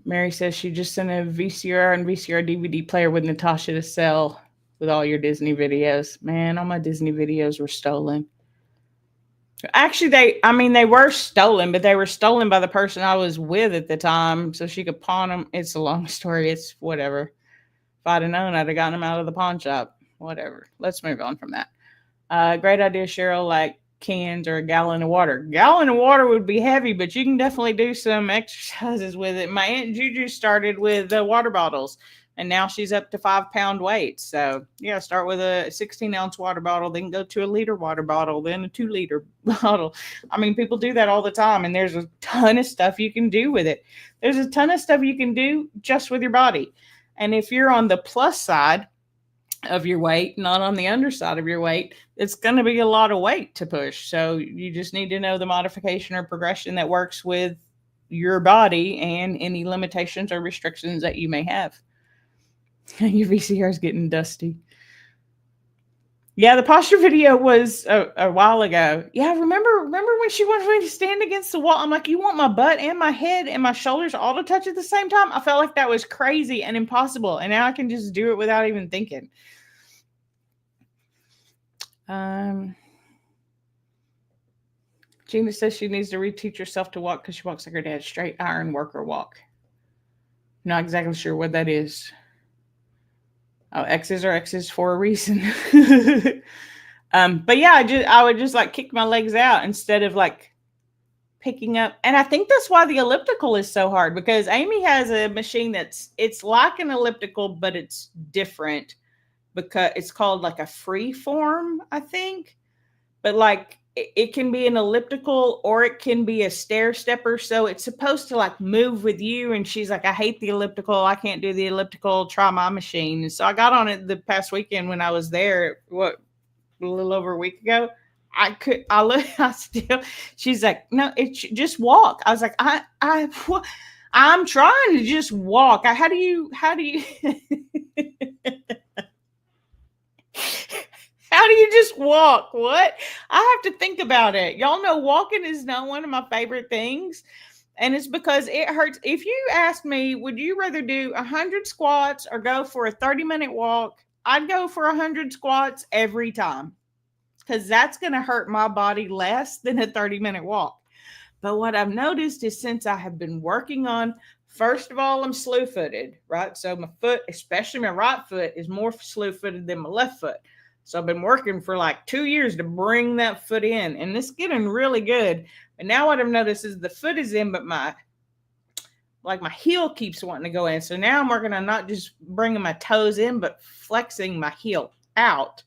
Mary says she just sent a VCR and VCR DVD player with Natasha to sell with all your Disney videos. Man, all my Disney videos were stolen. Actually, they were stolen, but they were stolen by the person I was with at the time, so she could pawn them. It's a long story. It's whatever. If I'd have known, I'd have gotten them out of the pawn shop. Whatever. Let's move on from that. Great idea, Cheryl, like cans or a gallon of water. Gallon of water would be heavy, but you can definitely do some exercises with it. My Aunt Juju started with water bottles. And now she's up to 5-pound weights. So, yeah, start with a 16-ounce water bottle, then go to a liter water bottle, then a 2-liter bottle. I mean, people do that all the time, and there's a ton of stuff you can do with it. There's a ton of stuff you can do just with your body. And if you're on the plus side of your weight, not on the underside of your weight, it's going to be a lot of weight to push. So you just need to know the modification or progression that works with your body and any limitations or restrictions that you may have. Your VCR is getting dusty. Yeah, the posture video was a while ago. Yeah, remember when she wanted me to stand against the wall? I'm like, you want my butt and my head and my shoulders all to touch at the same time? I felt like that was crazy and impossible. And now I can just do it without even thinking. Gina says she needs to reteach herself to walk because she walks like her dad, straight iron worker walk. Not exactly sure what that is. Oh, X's are X's for a reason. But yeah, I would just like kick my legs out instead of like picking up. And I think that's why the elliptical is so hard, because Amy has a machine it's like an elliptical, but it's different because it's called like a free form, I think. But like it can be an elliptical or it can be a stair stepper. So it's supposed to like move with you. And she's like, I hate the elliptical. I can't do the elliptical. Try my machine. And so I got on it the past weekend when I was there, a little over a week ago. She's like, no, it's just walk. I was like, I'm trying to just walk. How do you, How do you just walk? What? I have to think about it. Y'all know walking is not one of my favorite things. And it's because it hurts. If you ask me, would you rather do 100 squats or go for a 30-minute walk? I'd go for 100 squats every time because that's going to hurt my body less than a 30-minute walk. But what I've noticed is since I have been working on, first of all, I'm slew footed, right? So my foot, especially my right foot, is more slew footed than my left foot. So I've been working for like 2 years to bring that foot in, and it's getting really good. And now what I've noticed is the foot is in, but my heel keeps wanting to go in. So now I'm working on not just bringing my toes in, but flexing my heel out.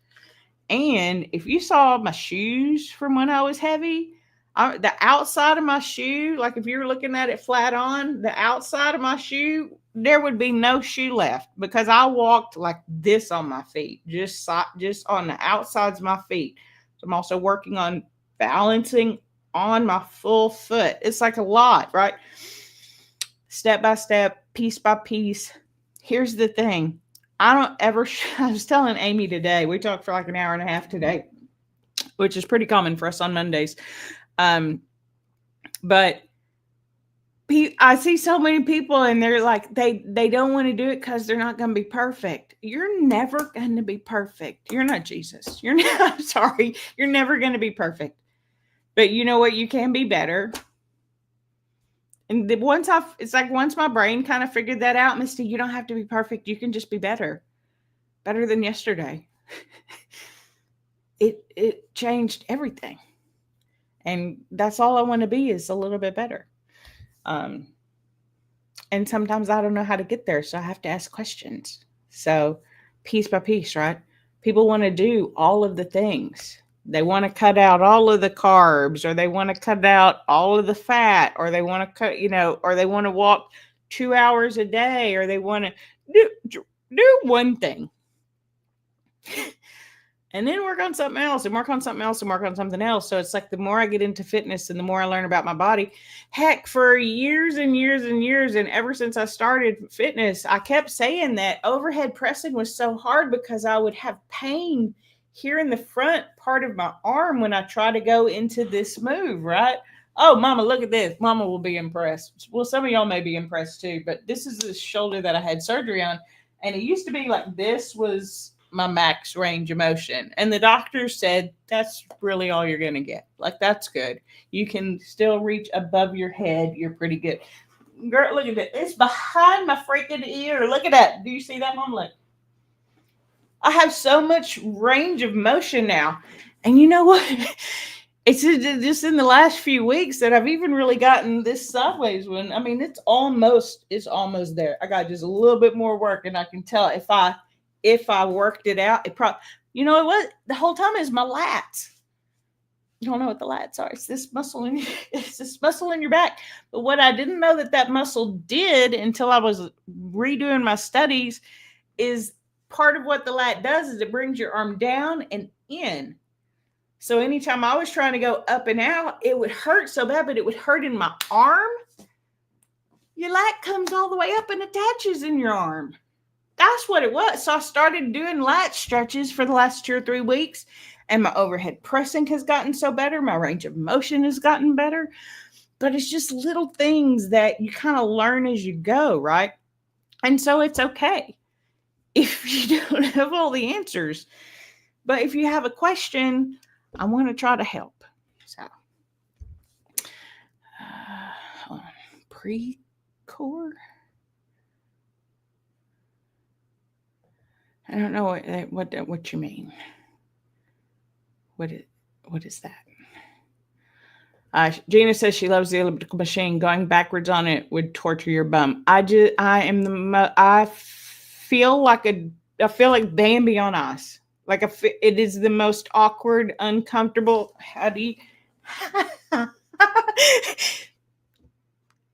And if you saw my shoes from when I was heavy, the outside of my shoe, like if you were looking at it flat on, the outside of my shoe, there would be no shoe left because I walked like this on my feet, just on the outsides of my feet. So I'm also working on balancing on my full foot. It's like a lot, right? Step by step, piece by piece. Here's the thing. I was telling Amy today, we talked for like an hour and a half today, which is pretty common for us on Mondays. But I see so many people and they're like, they don't want to do it because they're not going to be perfect. You're never going to be perfect. You're not Jesus. You're not, I'm sorry. You're never going to be perfect. But you know what? You can be better. And once my brain kind of figured that out, Misty, you don't have to be perfect. You can just be better than yesterday. It changed everything. And that's all I want to be is a little bit better. And sometimes I don't know how to get there. So I have to ask questions. So piece by piece, right? People want to do all of the things. They want to cut out all of the carbs, or they want to cut out all of the fat, or they want to cut, or they want to walk 2 hours a day, or they want to do one thing. And then work on something else and work on something else and work on something else. So it's like the more I get into fitness and the more I learn about my body, heck, for years and years and years, and ever since I started fitness, I kept saying that overhead pressing was so hard because I would have pain here in the front part of my arm when I try to go into this move, right? Oh, mama, look at this. Mama will be impressed. Well, some of y'all may be impressed too, but this is the shoulder that I had surgery on. And it used to be like this was my max range of motion. And the doctor said, that's really all you're going to get. Like, that's good. You can still reach above your head. You're pretty good. Girl, look at that. It's behind my freaking ear. Look at that. Do you see that, Mom? Look. I have so much range of motion now. And you know what? It's just in the last few weeks that I've even really gotten this sideways one. I mean, it's almost there. I got just a little bit more work, and I can tell if I worked it out, it probably, you know what? The whole time is my lats. You don't know what the lats are. It's this muscle in your back. But what I didn't know that muscle did until I was redoing my studies is part of what the lat does is it brings your arm down and in. So anytime I was trying to go up and out, it would hurt so bad, but it would hurt in my arm. Your lat comes all the way up and attaches in your arm. That's what it was. So I started doing lat stretches for the last 2 or 3 weeks, and my overhead pressing has gotten so better. My range of motion has gotten better. But it's just little things that you kind of learn as you go, right? And so it's okay if you don't have all the answers. But if you have a question, I want to try to help. So, pre-core. I don't know what you mean. What is that? Gina says she loves the elliptical machine. Going backwards on it would torture your bum. I feel like Bambi on ice. Like it is the most awkward, uncomfortable. How do you?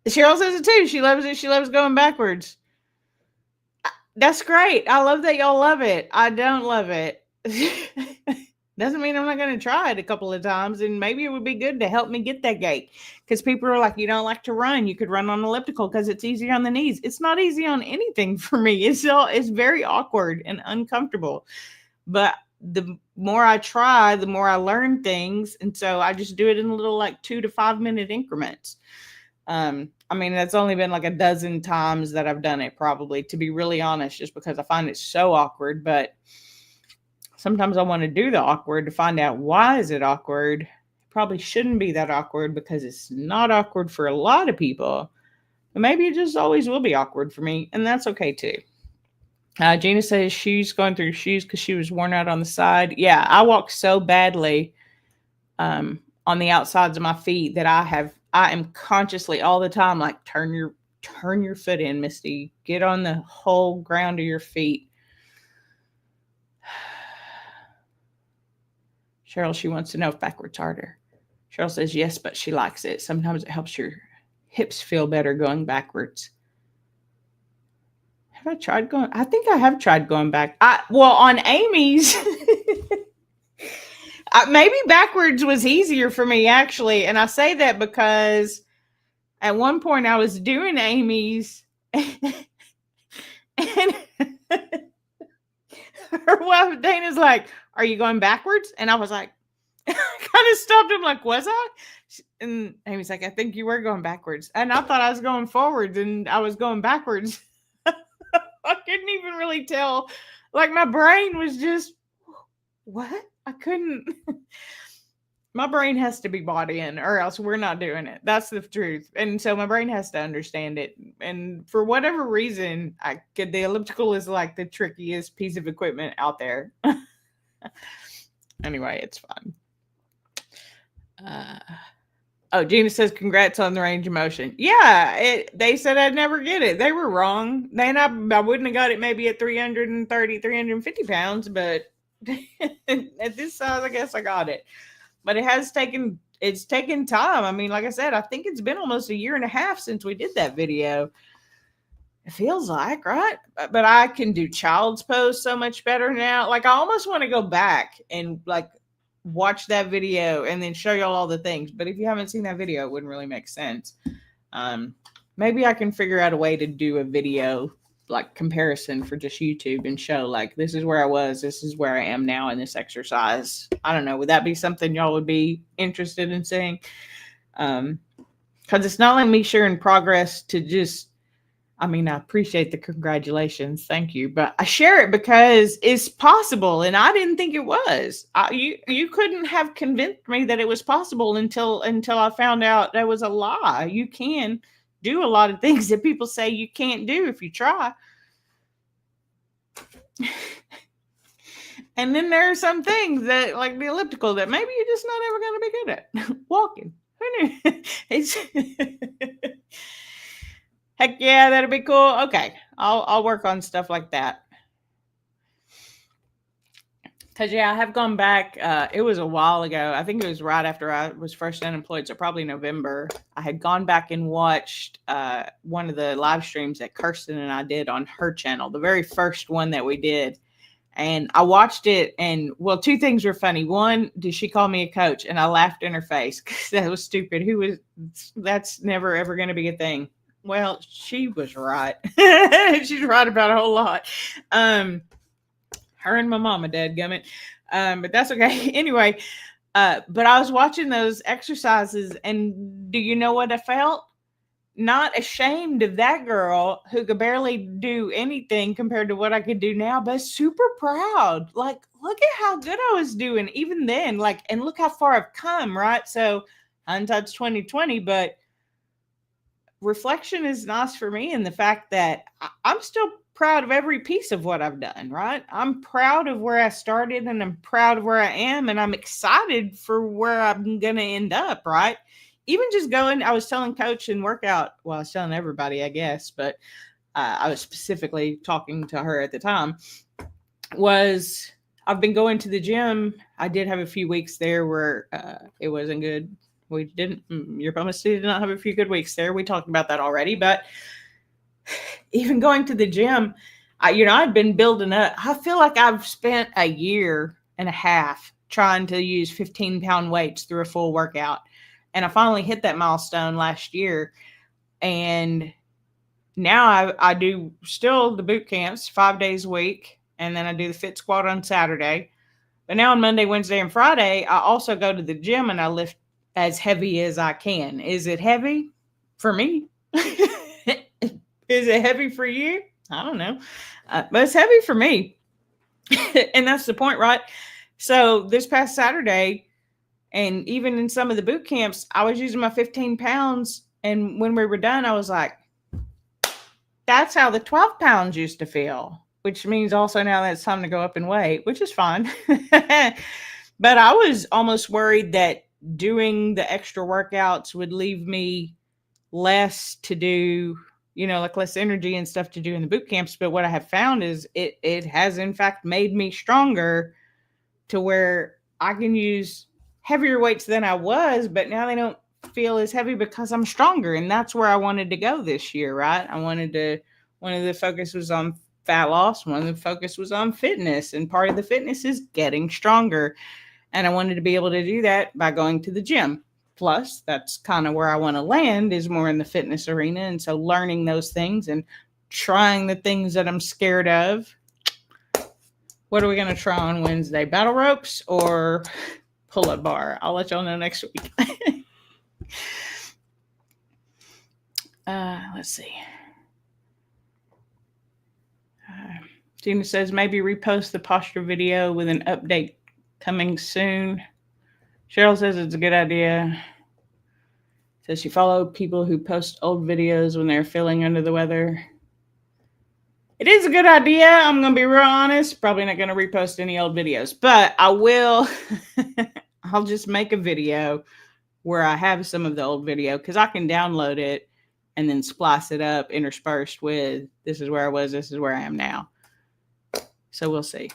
Cheryl says it too. She loves it. She loves going backwards. That's great. I love that y'all love it. I don't love it. Doesn't mean I'm not going to try it a couple of times, and maybe it would be good to help me get that gait. Because people are like, you don't like to run. You could run on elliptical because it's easier on the knees. It's not easy on anything for me. It's very awkward and uncomfortable. But the more I try, the more I learn things. And so I just do it in little like 2 to 5 minute increments. I mean, that's only been like a dozen times that I've done it, probably, to be really honest, just because I find it so awkward. But sometimes I want to do the awkward to find out why is it awkward. It probably shouldn't be that awkward because it's not awkward for a lot of people. But maybe it just always will be awkward for me, and that's okay too. Gina says she's going through shoes because she was worn out on the side. Yeah, I walk so badly on the outsides of my feet that I am consciously all the time like turn your foot in, Misty. Get on the whole ground of your feet. Cheryl, she wants to know if backwards harder. Cheryl says yes, but she likes it. Sometimes it helps your hips feel better going backwards. Have I tried going? I think I have tried going back. Well, on Amy's, maybe backwards was easier for me, actually. And I say that because at one point I was doing Amy's and her wife Dana's like, "Are you going backwards?" And I was like, kind of stopped him, like, "Was I?" And Amy's like, "I think you were going backwards." And I thought I was going forwards and I was going backwards. I couldn't even really tell. Like, my brain was just, what? I couldn't. My brain has to be bought in or else we're not doing it. That's the truth. And so my brain has to understand it. And for whatever reason, the elliptical is like the trickiest piece of equipment out there. Anyway, it's fun. Gina says, congrats on the range of motion. Yeah, they said I'd never get it. They were wrong. Then I wouldn't have got it maybe at 330, 350 pounds, but at this size, I guess I got it. But it's taken time. I mean, like I said, I think it's been almost 1.5 years since we did that video. It feels like, right? But I can do child's pose so much better now. Like, I almost want to go back and like watch that video and then show y'all all the things. But if you haven't seen that video, it wouldn't really make sense. Maybe I can figure out a way to do a video like comparison for just YouTube and show like, this is where I was, this is where I am now in this exercise. I don't know. Would that be something y'all would be interested in seeing? Because it's not like me sharing progress to just, I mean, I appreciate the congratulations. Thank you. But I share it because it's possible. And I didn't think it was. You couldn't have convinced me that it was possible until I found out that was a lie. You can do a lot of things that people say you can't do if you try. And then there are some things that, like the elliptical, that maybe you're just not ever going to be good at. Walking. Who knew? Heck yeah, that'd be cool. Okay, I'll work on stuff like that. Because, yeah, I have gone back. It was a while ago. I think it was right after I was first unemployed, so probably November. I had gone back and watched one of the live streams that Kirsten and I did on her channel, the very first one that we did. And I watched it, and, well, two things were funny. One, did she call me a coach? And I laughed in her face because that was stupid. That's never, ever going to be a thing. Well, she was right. She's right about a whole lot. Her and my mama, dadgummit. But that's okay. Anyway, but I was watching those exercises, and do you know what I felt? Not ashamed of that girl who could barely do anything compared to what I could do now, but super proud. Like, look at how good I was doing even then. Like, and look how far I've come, right? So hindsight's 2020, but reflection is nice for me in the fact that I'm still proud of every piece of what I've done, right? I'm proud of where I started and I'm proud of where I am, and I'm excited for where I'm going to end up, right? Even just going, I was telling coach and workout, well, I was telling everybody, I guess, but I was specifically talking to her at the time, was I've been going to the gym. I did have a few weeks there where it wasn't good. Your promise did not have a few good weeks there. We talked about that already, but even going to the gym, I've been building up. I feel like I've spent 1.5 years trying to use 15-pound weights through a full workout. And I finally hit that milestone last year. And now I do still the boot camps 5 days a week. And then I do the fit squat on Saturday. But now on Monday, Wednesday, and Friday, I also go to the gym and I lift as heavy as I can. Is it heavy? For me. Is it heavy for you? I don't know. But it's heavy for me. And that's the point, right? So this past Saturday, and even in some of the boot camps, I was using my 15 pounds. And when we were done, I was like, that's how the 12 pounds used to feel, which means also now that it's time to go up in weight, which is fine. But I was almost worried that doing the extra workouts would leave me less to do, like less energy and stuff to do in the boot camps. But what I have found is it has in fact made me stronger to where I can use heavier weights than I was, but now they don't feel as heavy because I'm stronger. And that's where I wanted to go this year, right? One of the focus was on fat loss. One of the focus was on fitness. And part of the fitness is getting stronger. And I wanted to be able to do that by going to the gym. Plus, that's kind of where I want to land, is more in the fitness arena. And so learning those things and trying the things that I'm scared of. What are we going to try on Wednesday? Battle ropes or pull-up bar? I'll let y'all know next week. Let's see. Gina says maybe repost the posture video with an update coming soon. Cheryl says it's a good idea. Says she followed people who post old videos when they're feeling under the weather. It is a good idea. I'm going to be real honest. Probably not going to repost any old videos, but I will. I'll just make a video where I have some of the old video because I can download it and then splice it up interspersed with this is where I was, this is where I am now. So we'll see.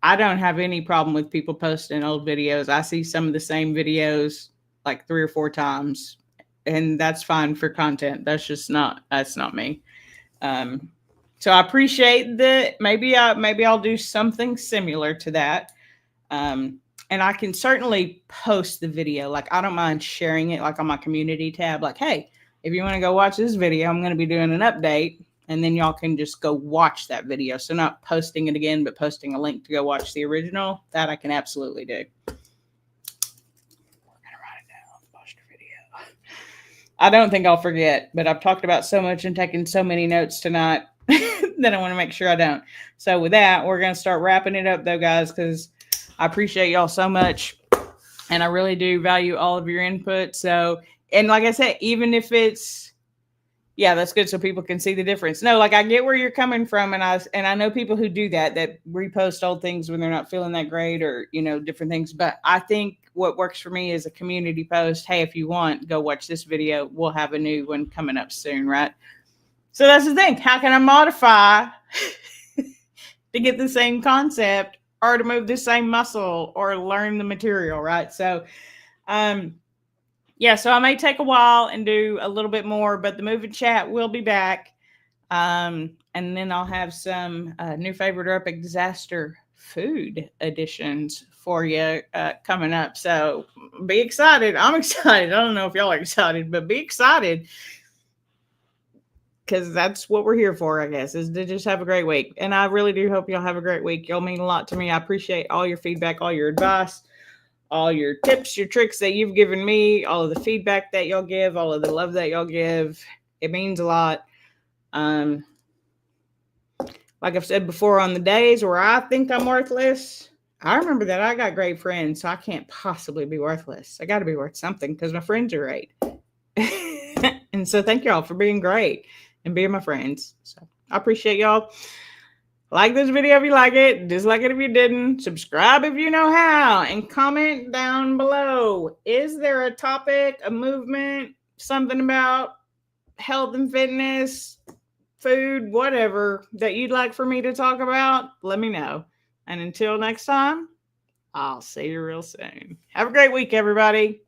I don't have any problem with people posting old videos. I see some of the same videos like 3 or 4 times, and that's fine for content. That's not me. So I appreciate that. Maybe I'll do something similar to that. And I can certainly post the video. Like, I don't mind sharing it, like on my community tab. Like, hey, if you want to go watch this video, I'm going to be doing an update. And then y'all can just go watch that video. So not posting it again, but posting a link to go watch the original. That I can absolutely do. We're going to write it down on the posture video. I don't think I'll forget, but I've talked about so much and taken so many notes tonight that I want to make sure I don't. So with that, we're going to start wrapping it up though, guys, because I appreciate y'all so much. And I really do value all of your input. So, and like I said, even if it's, yeah, that's good so people can see the difference. No, like I get where you're coming from. And I know people who do that repost old things when they're not feeling that great or, different things. But I think what works for me is a community post. Hey, if you want, go watch this video. We'll have a new one coming up soon, right? So that's the thing. How can I modify to get the same concept or to move the same muscle or learn the material, right? So, yeah, so I may take a while and do a little bit more, but the moving chat will be back. And then I'll have some new favorite or epic disaster food editions for you coming up. So be excited. I'm excited. I don't know if y'all are excited, but be excited because that's what we're here for, I guess, is to just have a great week. And I really do hope y'all have a great week. Y'all mean a lot to me. I appreciate all your feedback, all your advice, all your tips, your tricks that you've given me, all of the feedback that y'all give, all of the love that y'all give. It means a lot. Like I've said before, on the days where I think I'm worthless, I remember that I got great friends, so I can't possibly be worthless. I got to be worth something because my friends are great. And so thank y'all for being great and being my friends. So I appreciate y'all. Like this video if you like it, dislike it if you didn't, subscribe if you know how, and comment down below. Is there a topic, a movement, something about health and fitness, food, whatever, that you'd like for me to talk about? Let me know. And until next time, I'll see you real soon. Have a great week, everybody.